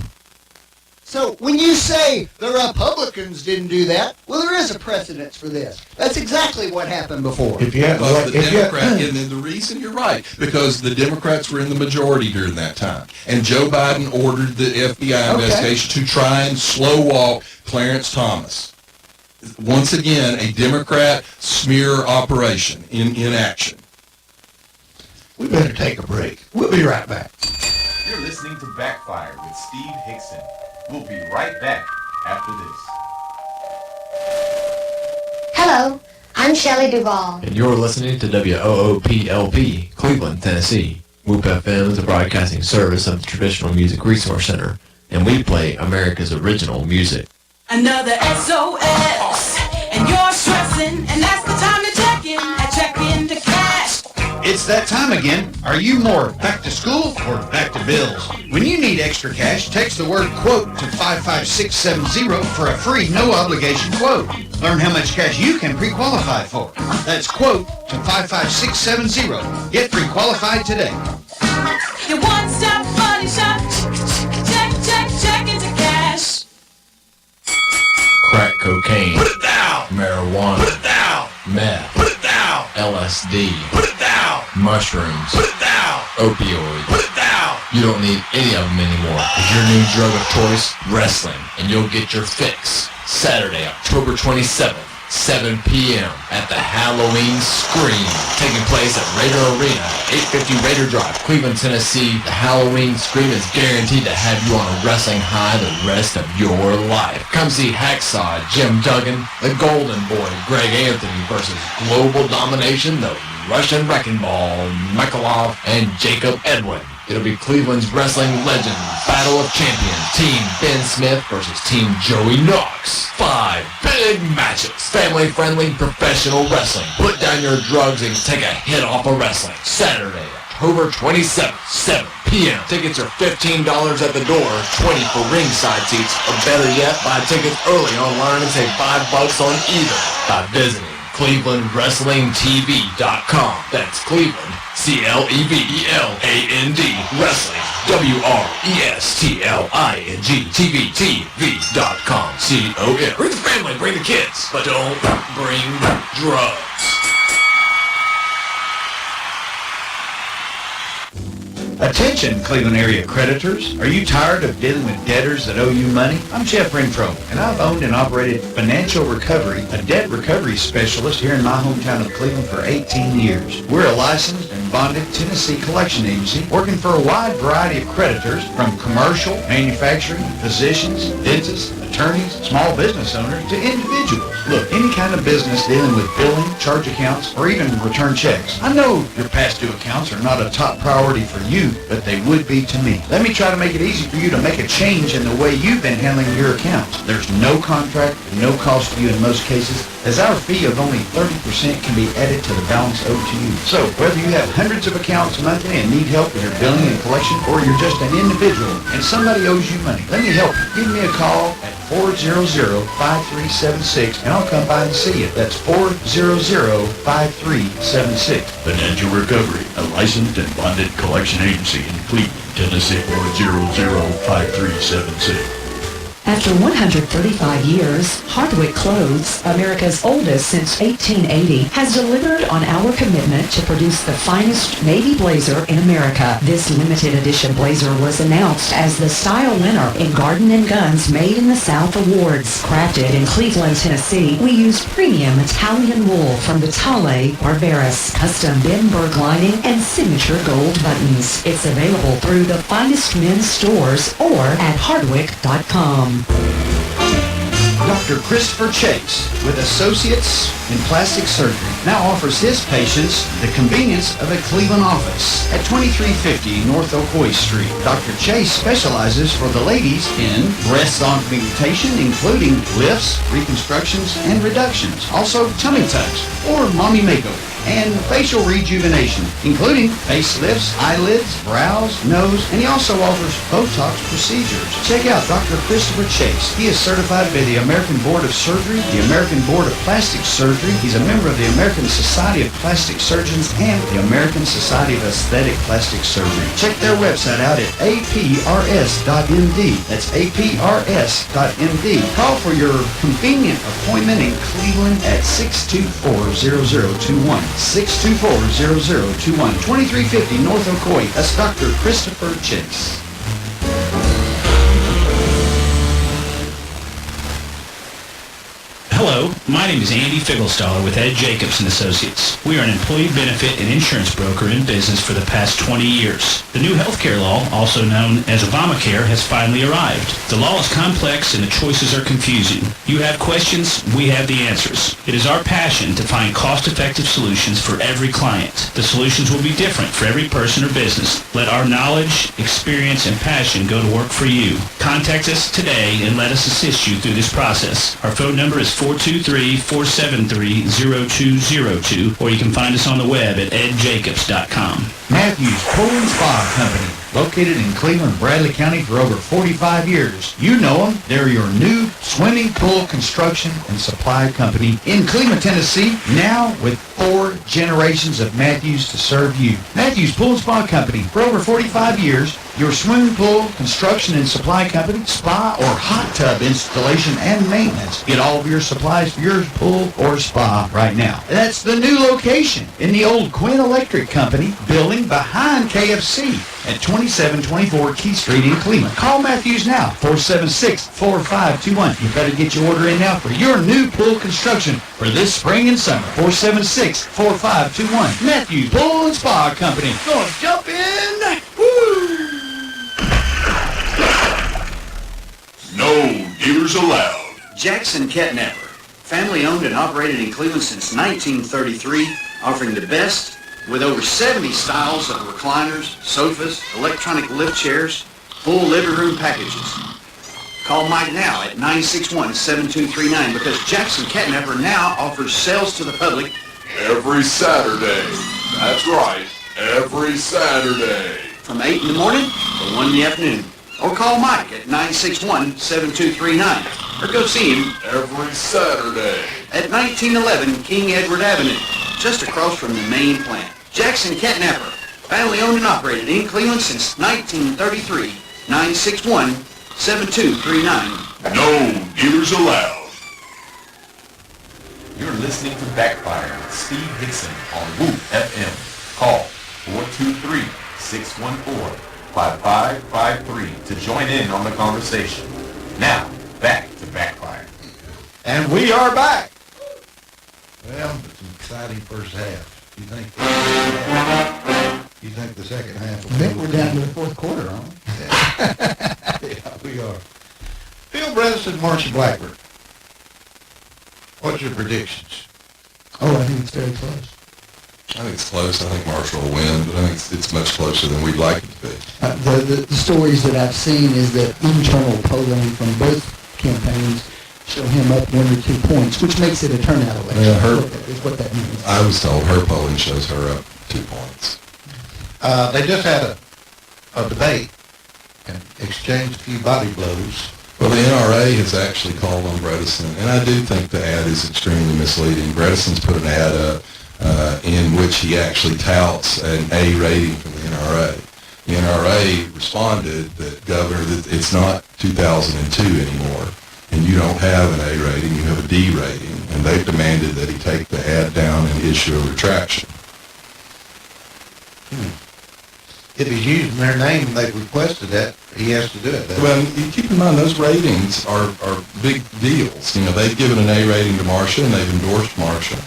So when you say the Republicans didn't do that, well, there is a precedence for this. That's exactly what happened before. If you have, Because the Democrat, and then the reason you're right, because the Democrats were in the majority during that time. And Joe Biden ordered the FBI investigation to try and slow walk Clarence Thomas. Once again, a Democrat smear operation in action. we better take a break. We'll be right back. You're listening to Backfire with Steve Hickson. We'll be right back after this. Hello, I'm Shelley Duvall. And you're listening to WOOPLP, Cleveland, Tennessee. WOOP FM is a broadcasting service of the Traditional Music Resource Center, and we play America's original music. Another SOS, and you're stressing, and that's the time to check in. I check into cash. It's that time again. Are you more back to school or back to bills? When you need extra cash, text the word quote to 55670 for a free, no-obligation quote. Learn how much cash you can pre-qualify for. That's quote to 55670. Get pre-qualified today. Your one-stop money shop. Check into cash. Crack cocaine. Put it down! Marijuana. Put it down! Meth. Put it down! LSD. Put it down! Mushrooms. Put it down! Opioids. Put it down! You don't need any of them anymore. With your new drug of choice, wrestling, and you'll get your fix. Saturday, October 27th, 7 p.m. at the Halloween Scream, taking place at Raider Arena, 850 Raider Drive, Cleveland, Tennessee. The Halloween Scream is guaranteed to have you on a wrestling high the rest of your life. Come see Hacksaw, Jim Duggan, the Golden Boy, Greg Anthony versus Global Domination, the Russian Wrecking Ball, Michaelov, and Jacob Edwin. It'll be Cleveland's wrestling legends, Battle of Champions, Team Ben Smith versus Team Joey Knox. 5 big matches. Family-friendly professional wrestling. Put down your drugs and take a hit off of wrestling. Saturday, October 27th, 7 p.m. Tickets are $15 at the door, 20 for ringside seats, or better yet, buy tickets early online and save $5 on either by visiting ClevelandWrestlingTV.com. That's Cleveland, CLEVELAND, Wrestling, WRESTLING, TV.com, Bring the family, bring the kids, but don't bring drugs. Attention, Cleveland area creditors. Are you tired of dealing with debtors that owe you money? I'm Jeff Renfro, and I've owned and operated Financial Recovery, a debt recovery specialist here in my hometown of Cleveland for 18 years. We're a licensed and bonded Tennessee collection agency working for a wide variety of creditors, from commercial, manufacturing, physicians, dentists, attorneys, small business owners, to individuals. Look, any kind of business dealing with billing, charge accounts, or even return checks. I know your past due accounts are not a top priority for you, but they would be to me. Let me try to make it easy for you to make a change in the way you've been handling your accounts. There's no contract and no cost to you in most cases, as our fee of only 30% can be added to the balance owed to you. So, whether you have hundreds of accounts monthly and need help with your billing and collection, or you're just an individual and somebody owes you money, let me help you. Give me a call at 400-5376 and I'll come by and see you. That's 400-5376. Financial Recovery, a licensed and bonded collection agency in Cleveland, Tennessee. 400-5376. After 135 years, Hardwick Clothes, America's oldest since 1880, has delivered on our commitment to produce the finest navy blazer in America. This limited edition blazer was announced as the style winner in Garden & Guns Made in the South Awards. Crafted in Cleveland, Tennessee, we use premium Italian wool from Vitale Barberis, custom Benberg lining, and signature gold buttons. It's available through the finest men's stores or at hardwick.com. Dr. Christopher Chase, with Associates in Plastic Surgery, now offers his patients the convenience of a Cleveland office at 2350 North Ocoee Street. Dr. Chase specializes for the ladies in breast augmentation, including lifts, reconstructions, and reductions. Also tummy tucks or mommy makeover, and facial rejuvenation, including facelifts, eyelids, brows, nose, and he also offers Botox procedures. Check out Dr. Christopher Chase. He is certified by the American Board of Surgery, the American Board of Plastic Surgery. He's a member of the American Society of Plastic Surgeons and the American Society of Aesthetic Plastic Surgery. Check their website out at aprs.md. That's aprs.md. Call for your convenient appointment in Cleveland at 624-0021. 624-0021, 2350 North Ocoee. That's Dr. Christopher Chase. Hello, my name is Andy Figglestaller with Ed Jacobs & Associates. We are an employee benefit and insurance broker in business for the past 20 years. The new healthcare law, also known as Obamacare, has finally arrived. The law is complex and the choices are confusing. You have questions, we have the answers. It is our passion to find cost-effective solutions for every client. The solutions will be different for every person or business. Let our knowledge, experience, and passion go to work for you. Contact us today and let us assist you through this process. Our phone number is 423-473-0202, or you can find us on the web at edjacobs.com. Matthews Pool and Spa Company, located in Cleveland, Bradley County for over 45 years. You know them. They're your new swimming pool construction and supply company in Cleveland, Tennessee, now with 4 generations of Matthews to serve you. Matthews Pool and Spa Company, for over 45 years, your swimming pool construction and supply company, spa or hot tub installation and maintenance. Get all of your supplies for your pool or spa right now. That's the new location in the old Quinn Electric Company building behind KFC at 2724 Key Street in Cleveland. Call Matthews now, 476-4521. You better get your order in now for your new pool construction for this spring and summer. 476-4521. Matthews Pool and Spa Company. Gonna jump in. Woo! No dealers allowed. Jackson Catnapper, family owned and operated in Cleveland since 1933, offering the best with over 70 styles of recliners, sofas, electronic lift chairs, full living room packages. Call Mike now at 961-7239 because Jackson Catnapper now offers sales to the public Every Saturday. That's right, every Saturday. from 8 in the morning to 1 in the afternoon. Or call Mike at 961-7239. Or go see him Every Saturday. at 1911 King Edward Avenue, just across from the main plant. Jackson Catnapper, family owned and operated in Cleveland since 1933. 961-7239. No dealers allowed. You're listening to Backfire with Steve Hickson on Woo FM. Call 423-614-5553 to join in on the conversation. Now, back to Backfire. And we are back. Well, it's an exciting first half. You think the second half will I think we're down to the fourth quarter, aren't we? Yeah, we are. Phil Bredesen, Marsha Blackburn. What's your predictions? Oh, I think it's very close. I think it's close. I think Marshall will win, but I think it's much closer than we'd like it to be. The stories that I've seen is that internal polling from both campaigns show him up 1 or 2 points, which makes it a turnout election. Yeah, is what that means. I was told her polling shows her up 2 points. They just had a debate and exchanged a few body blows. Well, the NRA has actually called on Bredesen, and I do think the ad is extremely misleading. Bredesen's put an ad up in which he actually touts an A rating from the NRA. The NRA responded that, Governor, that it's not 2002 anymore, and you don't have an A rating, you have a D rating, and they've demanded that he take the ad down and issue a retraction. If he's using their name and they've requested that, he has to do it. Well, you keep in mind, those ratings are big deals. You know, they've given an A rating to Marsha, and they've endorsed Marsha.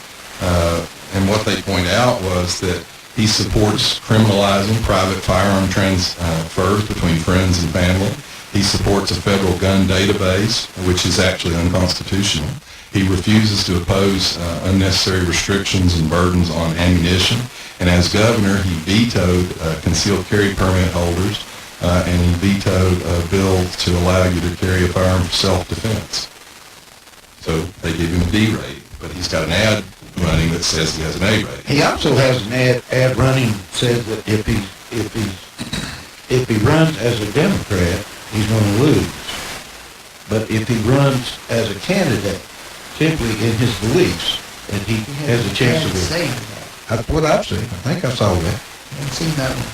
And what they point out was that he supports criminalizing private firearm transfers between friends and family. He supports a federal gun database, which is actually unconstitutional. He refuses to oppose unnecessary restrictions and burdens on ammunition. And as governor, he vetoed concealed carry permit holders, and he vetoed a bill to allow you to carry a firearm for self-defense. So they give him a D rating, but he's got an ad running that says he has an A rating. He also has an ad running that says that if he runs as a Democrat, he's going to lose. But if he runs as a candidate, simply in his beliefs, that he has a chance of winning. That's what I've seen. I think I saw that. I haven't seen that one.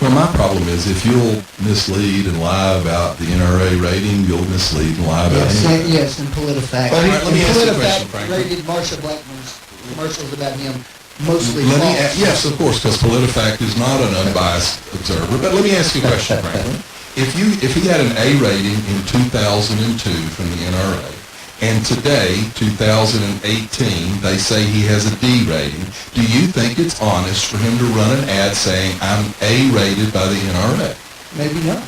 Well, my problem is if you'll mislead and lie about the NRA rating, you'll mislead and lie about anything. Yes, and PolitiFact. Well, let me ask you a question, PolitiFact Franklin. rated Marsha Blackman's commercials about him mostly Yes, of course, because PolitiFact is not an unbiased observer. But let me ask you a question, Franklin. If he had an A rating in 2002 from the NRA, And today, 2018, they say he has a D rating. Do you think it's honest for him to run an ad saying, I'm A-rated by the NRA? Maybe not.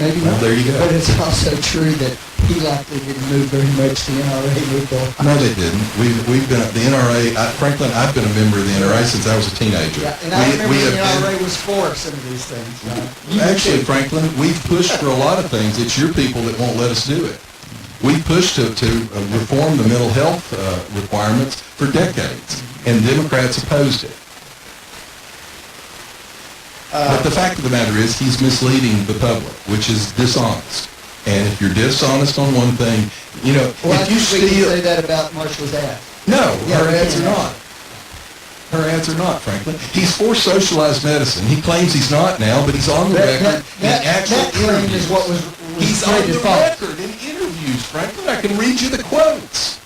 Maybe Well, not. there you go. But it's also true that he likely didn't move very much. The NRA moved off. No, they didn't. We've been at the NRA. Franklin, I've been a member of the NRA since I was a teenager. Yeah, and I remember the have NRA was for some of these things. Actually, Franklin, we've pushed for a lot of things. It's your people that won't let us do it. We pushed to reform the mental health requirements for decades, and Democrats opposed it. But the fact of the matter is, he's misleading the public, which is dishonest. And if you're dishonest on one thing, you know, Well, if you we can steal... say that about Marshall's ad. No, Yeah, her we ads can. are not. Her ads are not, Franklin. He's for socialized medicine. He claims he's not now, but he's on the record in actual that claim interviews. is what was He's on stated the false. record in interviews, Franklin. I can read you the quotes.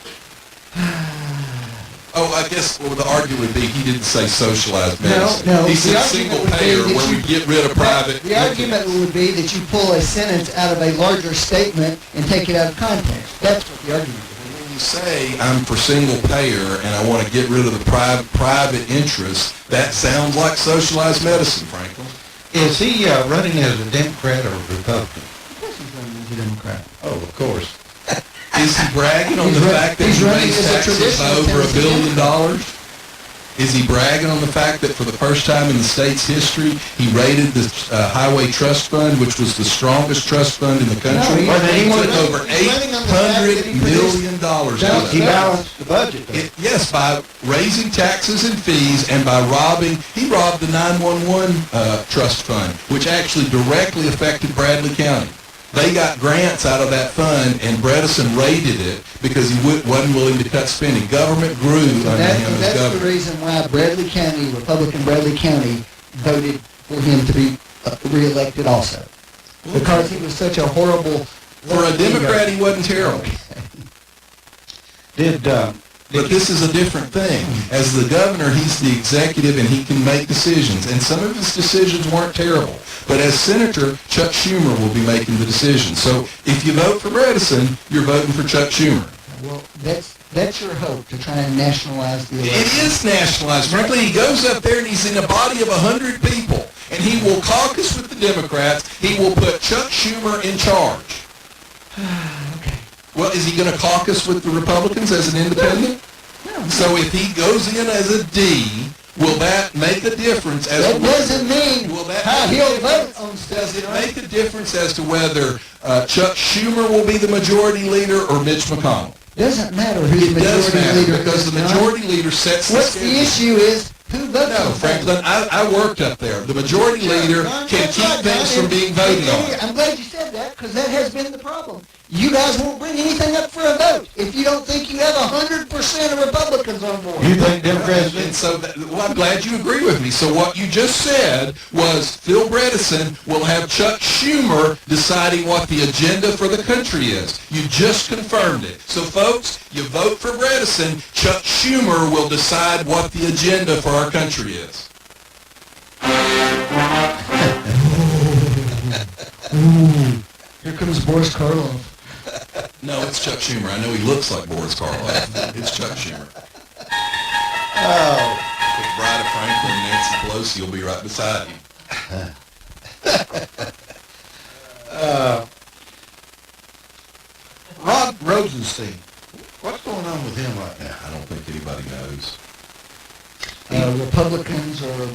Oh, I guess the argument would be he didn't say socialized medicine. No, he the said argument single would be payer that where we get rid of private. The argument would be that you pull a sentence out of a larger statement and take it out of context. That's what the argument is. When you say I'm for single payer and I want to get rid of the private interest, that sounds like socialized medicine, Franklin. Is he running as a Democrat or a Republican? Of course he's running as a Democrat. Oh, of course. Is he bragging on the fact that he running raised as a taxes by traditional over $1 billion? Is he bragging on the fact that for the first time in the state's history, he raided the Highway Trust Fund, which was the strongest trust fund in the country? No, he took running- over he's running on the fact that $800 he million out of He it. balanced the budget, though. Yes, by raising taxes and fees and by he robbed the 911 trust fund, which actually directly affected Bradley County. They got grants out of that fund, and Bredesen raided it because he wasn't willing to cut spending. Government grew under him as That's the governor. reason why Bradley County, Republican Bradley County, voted for him to be reelected also. Because he was such a horrible... For a Democrat, he wasn't terrible. But this is a different thing. As the governor, he's the executive and he can make decisions. And some of his decisions weren't terrible. But as senator, Chuck Schumer will be making the decisions. So if you vote for Bredesen, you're voting for Chuck Schumer. Well, that's your hope, to try and nationalize the election. It is nationalized. Frankly, he goes up there and he's in a body of 100 people. And he will caucus with the Democrats. He will put Chuck Schumer in charge. Okay. Well, is he going to caucus with the Republicans as an independent? No. So if he goes in as a D, will that make a difference as That to doesn't mean how he'll vote on stuff. Does it make a difference as to whether Chuck Schumer will be the majority leader or Mitch McConnell? Doesn't matter who the It does majority matter leader because is. the majority leader sets the What's the schedule. issue is who votes No, on Franklin, I worked up there. The majority leader can keep things from being voted on. I'm glad you said that, because that has been the problem. You guys won't bring anything up for a vote if you don't think you have 100% of Republicans on board. You think Democrats... And so, well, I'm glad you agree with me. So what you just said was Phil Bredesen will have Chuck Schumer deciding what the agenda for the country is. You just confirmed it. So, folks, you vote for Bredesen, Chuck Schumer will decide what the agenda for our country is. Here comes Boris Karloff. No, it's Chuck Schumer. I know he looks like Boris Karloff. It's Chuck Schumer. Oh. With Bride of Franklin and Nancy Pelosi will be right beside him. Rod Rosenstein. What's going on with him right now? I don't think anybody knows. Republicans are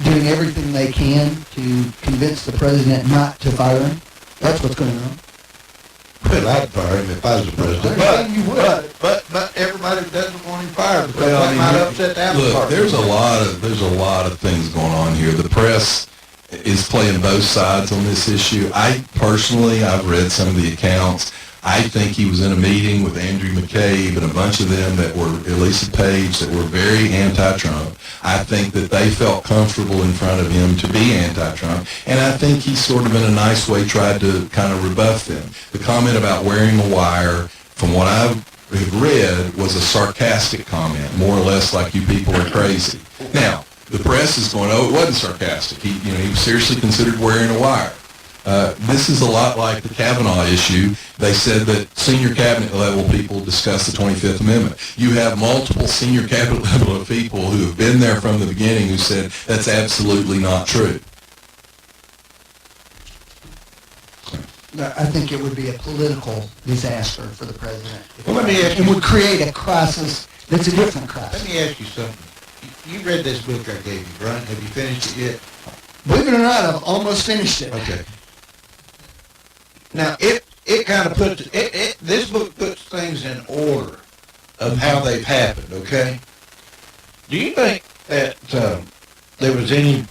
doing everything they can to convince the president not to fire him. That's what's going on. Well, I'd fire him if I was the president. But everybody doesn't want him fired because that might upset the apple Look, cart. there's a lot of things going on here. The press is playing both sides on this issue. I've read some of the accounts. I think he was in a meeting with Andrew McCabe and a bunch of them that were, Elisa Page, that were very anti-Trump. I think that they felt comfortable in front of him to be anti-Trump, and I think he sort of in a nice way tried to kind of rebuff them. The comment about wearing a wire, from what I have read, was a sarcastic comment, more or less like you people are crazy. Now, the press is going, oh, it wasn't sarcastic. He seriously considered wearing a wire. This is a lot like the Kavanaugh issue. They said that senior cabinet level people discuss the 25th Amendment. You have multiple senior cabinet level people who have been there from the beginning who said that's absolutely not true. I think it would be a political disaster for the president. Well, let me ask It you, would create a crisis that's a different crisis. let me ask you something. You read this book I gave you, Brian. Have you finished it yet? Believe it or not, I've almost finished it. Okay. Now, it kind of puts, this book puts things in order of how they've happened, okay? Do you think that there was anything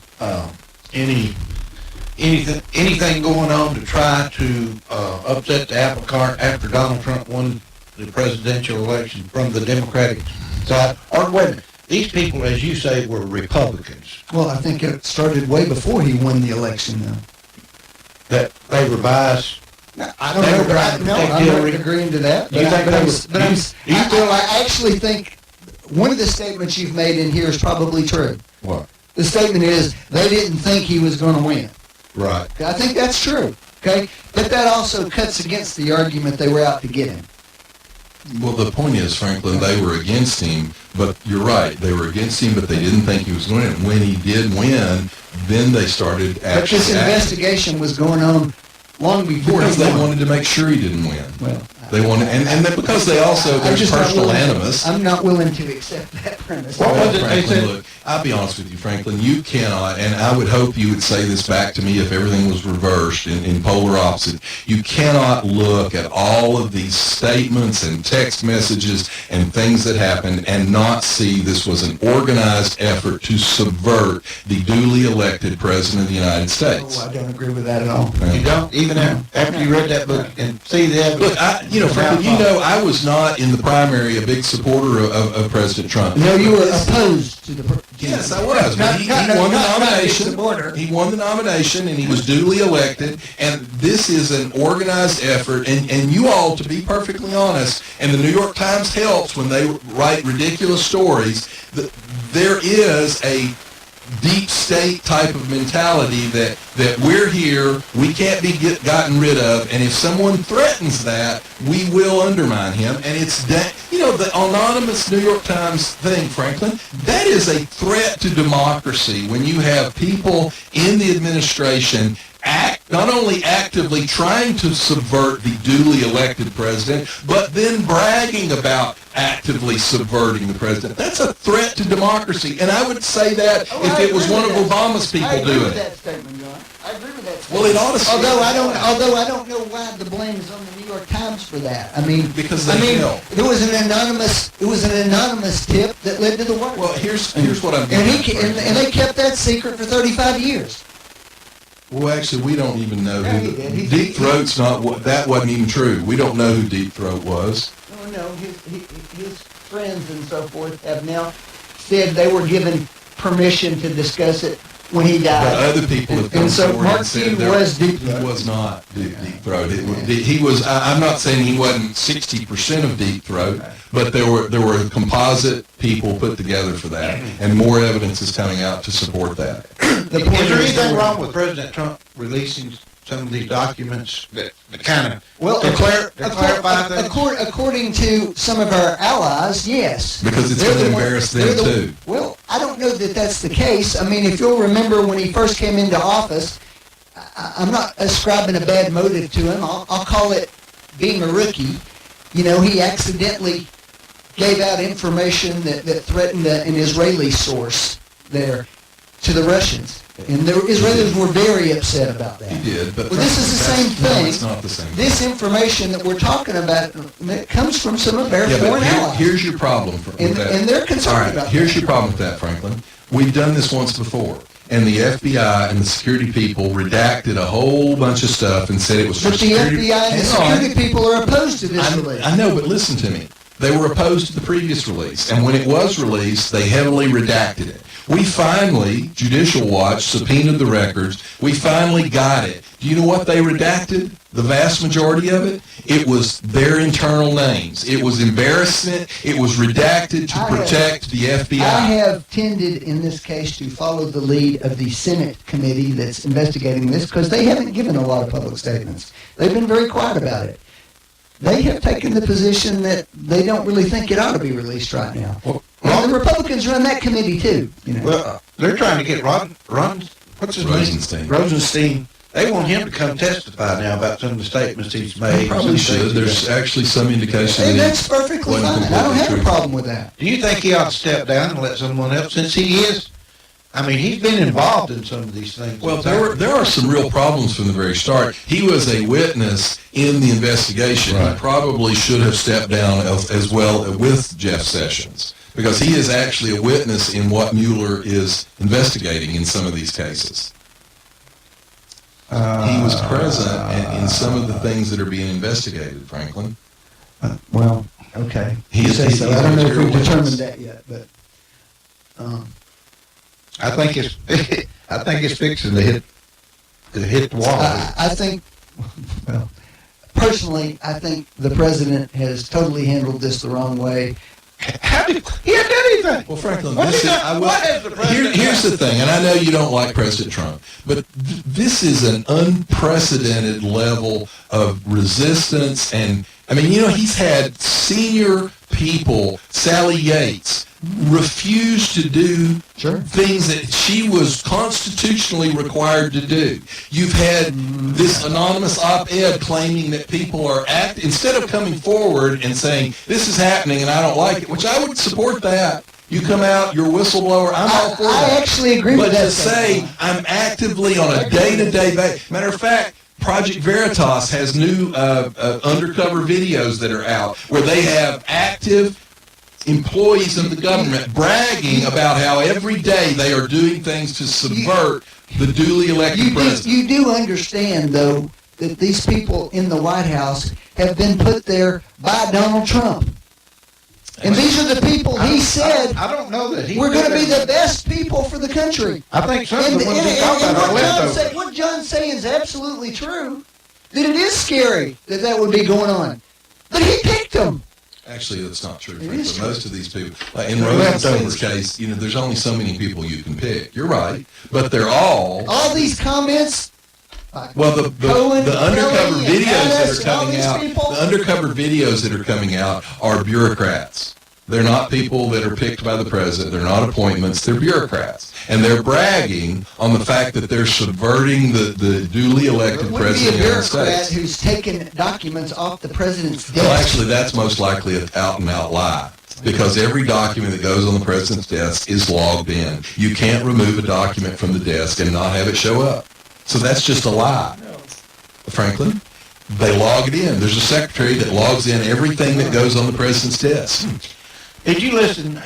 going on to try to upset the apple cart after Donald Trump won the presidential election from the Democratic side? Or wait a minute, these people, as you say, were Republicans. Well, I think it started way before he won the election, though. That they revised. I don't know, but I'm not agreeing to that. Do you think they were? I actually think one of the statements you've made in here is probably true. What? The statement is they didn't think he was going to win. Right. I think that's true. Okay, but that also cuts against the argument they were out to get him. Well, the point is, Franklin, they were against him, but you're right. They were against him, but they didn't think he was going to win. When he did win, then they started actually But this investigation was going on long before because he they won. wanted to make sure he didn't win. Well, they wanted, and then because they also, there's personal animus. I'm not willing to accept that premise. What was it they Franklin, said? look, I'll be honest with you, Franklin, you cannot, and I would hope you would say this back to me if everything was reversed in polar opposite. You cannot look at all of these statements and text messages and things that happened and not see this was an organized effort to subvert the duly elected President of the United States. Oh, I don't agree with that at all. You don't? Even after you read that book and see the evidence? Look, Franklin, I was not in the primary a big supporter of President Trump. No, you were opposed to the... Yes, I was. But he won the nomination. He won the nomination, and he was duly elected. And this is an organized effort. And you all, to be perfectly honest, and the New York Times helps when they write ridiculous stories, there is a deep state type of mentality that we're here, we can't be gotten rid of, and if someone threatens that, we will undermine him. And it's that, the anonymous New York Times thing, Franklin, that is a threat to democracy when you have people in the administration not only actively trying to subvert the duly elected president, but then bragging about actively subverting the president. That's a threat to democracy. And I would say that if it was one of Obama's people doing it. Statement, John. I agree with that statement. Well, it ought to. Although I don't know why the blame is on the New York Times for that. I mean, because they help. It was an anonymous tip that led to the war. Well, here's what I'm getting. And they kept that secret for 35 years. Well, actually, we don't even know who Deep Throat's that wasn't even true. We don't know who Deep Throat was. No, his friends and so forth have now said they were given permission to discuss it when he died. But other people have come and so forward and said was Deep Throat. He was not Deep Throat. He was. I'm not saying he wasn't 60% of Deep Throat, but there were composite people put together for that, and more evidence is coming out to support that. Is there anything wrong with President Trump releasing some of these documents that kind of clarify things? According to some of our allies, yes. Because it's going to embarrass them too. Well, I don't know that that's the case. I mean, if you'll remember when he first came into office, I'm not ascribing a bad motive to him. I'll call it being a rookie. He accidentally gave out information that threatened an Israeli source there to the Russians. And the Israelis were very upset about that. He did, but this is the same thing. No, it's not the same. This information that we're talking about comes from some of our foreign allies. Here's your problem with that. And they're concerned about that. Here's your problem with that, Franklin. We've done this once before. And the FBI and the security people redacted a whole bunch of stuff and said it was for security. But the FBI and the security people are opposed to this release. I know, but listen to me. They were opposed to the previous release. And when it was released, they heavily redacted it. We finally, Judicial Watch subpoenaed the records. We finally got it. Do you know what they redacted? The vast majority of it? It was their internal names. It was embarrassment. It was redacted to protect the FBI. I have tended in this case to follow the lead of the Senate committee that's investigating this because they haven't given a lot of public statements. They've been very quiet about it. They have taken the position that they don't really think it ought to be released right now. Well, the Republicans run that committee too. You know. Well, they're trying to get Ron what's his Rosenstein. name? Rosenstein. They want him to come testify now about some of the statements he's made. He probably should. There's actually some indication And that that's perfectly fine. I don't have a problem with that. Do you think he ought to step down and let someone else, since he is? I mean, he's been involved in some of these things. Well, there are some real problems from the very start. He was a witness in the investigation. Right. He probably should have stepped down as well with Jeff Sessions, because he is actually a witness in what Mueller is investigating in some of these cases. He was present in some of the things that are being investigated, Franklin. Well, okay. He's I don't know if we've determined that yet, but I think it's fixing to hit the wall. I think, well, personally, I think the president has totally handled this the wrong way. How did he have done anything? Well, Franklin, What has the president here's the thing, and I know you don't like President Trump, but this is an unprecedented level of resistance. And, I mean, he's had senior people, Sally Yates, refuse to do things that she was constitutionally required to do. You've had this anonymous op-ed claiming that people are instead of coming forward and saying, this is happening and I don't like it, which I would support that. You come out, you're a whistleblower, I'm all for that. I actually agree with that. But to say, I'm actively on a day-to-day basis, matter of fact, Project Veritas has new undercover videos that are out where they have active employees of the government bragging about how every day they are doing things to subvert the duly elected president. You do understand, though, that these people in the White House have been put there by Donald Trump. And these are the people he said, I don't know that we're going to be the best people for the country. I think some of the ones he talked about are leftovers. What John's saying is absolutely true, that it is scary that would be going on. But he picked them. Actually, that's not true. Most of these people, like in Rosenstein's case, there's only so many people you can pick. You're right, but they're all these comments. Well, the undercover videos that are coming out, the undercover videos that are coming out are bureaucrats. They're not people that are picked by the president. They're not appointments. They're bureaucrats. And they're bragging on the fact that they're subverting the duly elected president of the United States. Would be a bureaucrat who's taken documents off the president's desk. Well, actually, that's most likely an out-and-out lie, because every document that goes on the president's desk is logged in. You can't remove a document from the desk and not have it show up. So that's just a lie. Franklin, they log it in. There's a secretary that logs in everything that goes on the president's desk. Did you listen?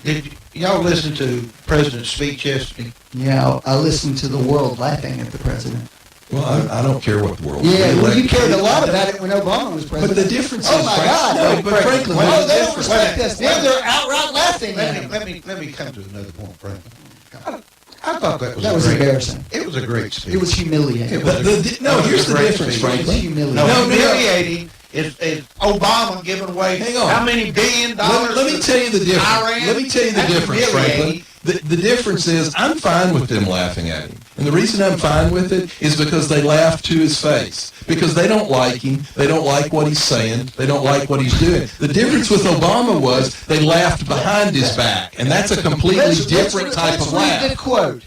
Did y'all listen to President's speech yesterday? Yeah, I listened to the world laughing at the president. Well, I don't care what the world. Yeah, well, you cared a lot about it when Obama was president. But the difference is, oh my God! No, but Franklin, they don't respect us. Now they're outright laughing at him. Let me come to another point, Franklin. I thought that was embarrassing. It was a great speech. It was humiliating. Here's the difference, Franklin. It was humiliating. No, humiliating is Obama giving away how many $1 billion? Let me tell you the difference. Iran? Let me tell you the difference, Franklin. The difference is I'm fine with them laughing at him. And the reason I'm fine with it is because they laugh to his face. Because they don't like him. They don't like what he's saying. They don't like what he's doing. The difference with Obama was they laughed behind his back. And that's a completely different type of laugh. Let's read the quote.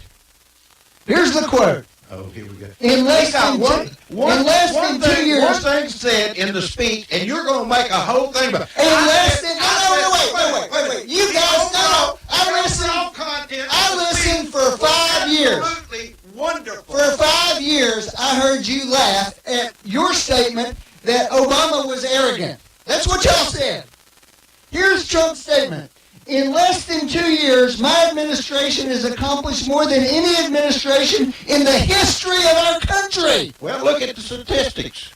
Here's the quote. Oh, here we go. In less than 2 years. One thing said in the speech, and you're going to make a whole thing about it. Wait. You guys know. I listened for 5 years. Absolutely wonderful. For 5 years, I heard you laugh at your statement that Obama was arrogant. That's what y'all said. Here's Trump's statement. In less than 2 years, my administration has accomplished more than any administration in the history of our country. Well, look at the statistics.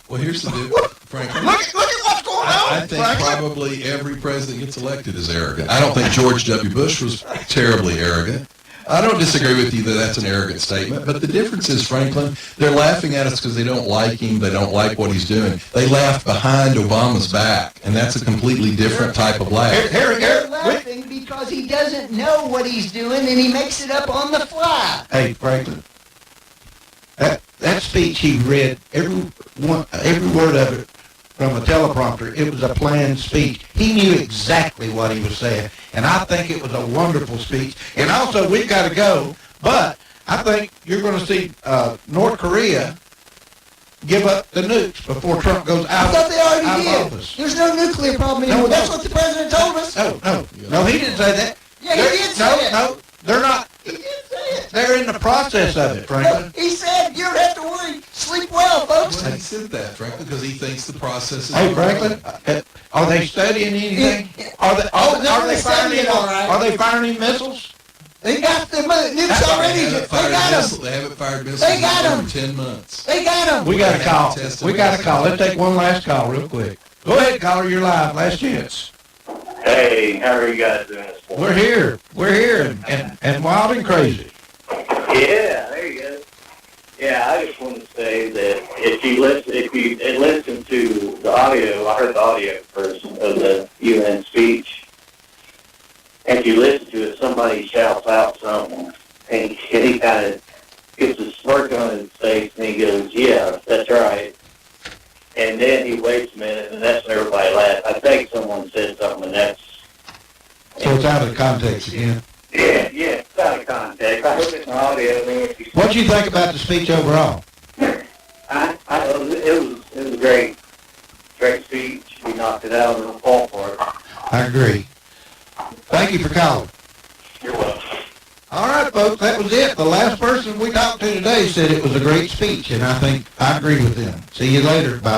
Well, here's the deal, Franklin. Look at what's going on. I think probably every president gets elected is arrogant. I don't think George W. Bush was terribly arrogant. I don't disagree with you that that's an arrogant statement, but the difference is, Franklin, they're laughing at us because they don't like him, they don't like what he's doing. They laugh behind Obama's back, and that's a completely different type of laugh. They're laughing because he doesn't know what he's doing and he makes it up on the fly. Hey, Franklin, that speech he read, every word of it from a teleprompter, it was a planned speech. He knew exactly what he was saying, and I think it was a wonderful speech. And also, we've got to go, but I think you're going to see North Korea give up the nukes before Trump goes out, I thought they already did. of office. There's no nuclear problem anymore. That's what the president told us. No, he didn't say that. Yeah, he did say it. No, they're not. He did say it. They're in the process of it, Franklin. He said, you don't have to worry. Sleep well, folks. Well, he said that, Franklin, because he thinks the process is... Hey, Franklin, are they studying anything? Are they firing missiles? They got the nukes already. They got them. They haven't fired missiles They got in them. over 10 months. They got them. We got a call. Let's take one last call real quick. Go ahead, caller. You're live. Last chance. Hey, how are you guys doing this morning? We're here, and wild and crazy. Yeah, there you go. Yeah, I just want to say that if you listen to the audio, I heard the audio first of the UN speech. And if you listen to it, somebody shouts out something, and he kind of gets a smirk on his face, and he goes, "Yeah, that's right." And then he waits a minute, and that's when everybody laughs. I think someone said something, and that's... So it's out of context again. Yeah, it's out of context. I heard it in the audio. What do you think about the speech overall? It was a great speech. We knocked it out of the ballpark. I agree. Thank you for calling. You're welcome. All right, folks, that was it. The last person we talked to today said it was a great speech, and I think I agree with them. See you later. Bye.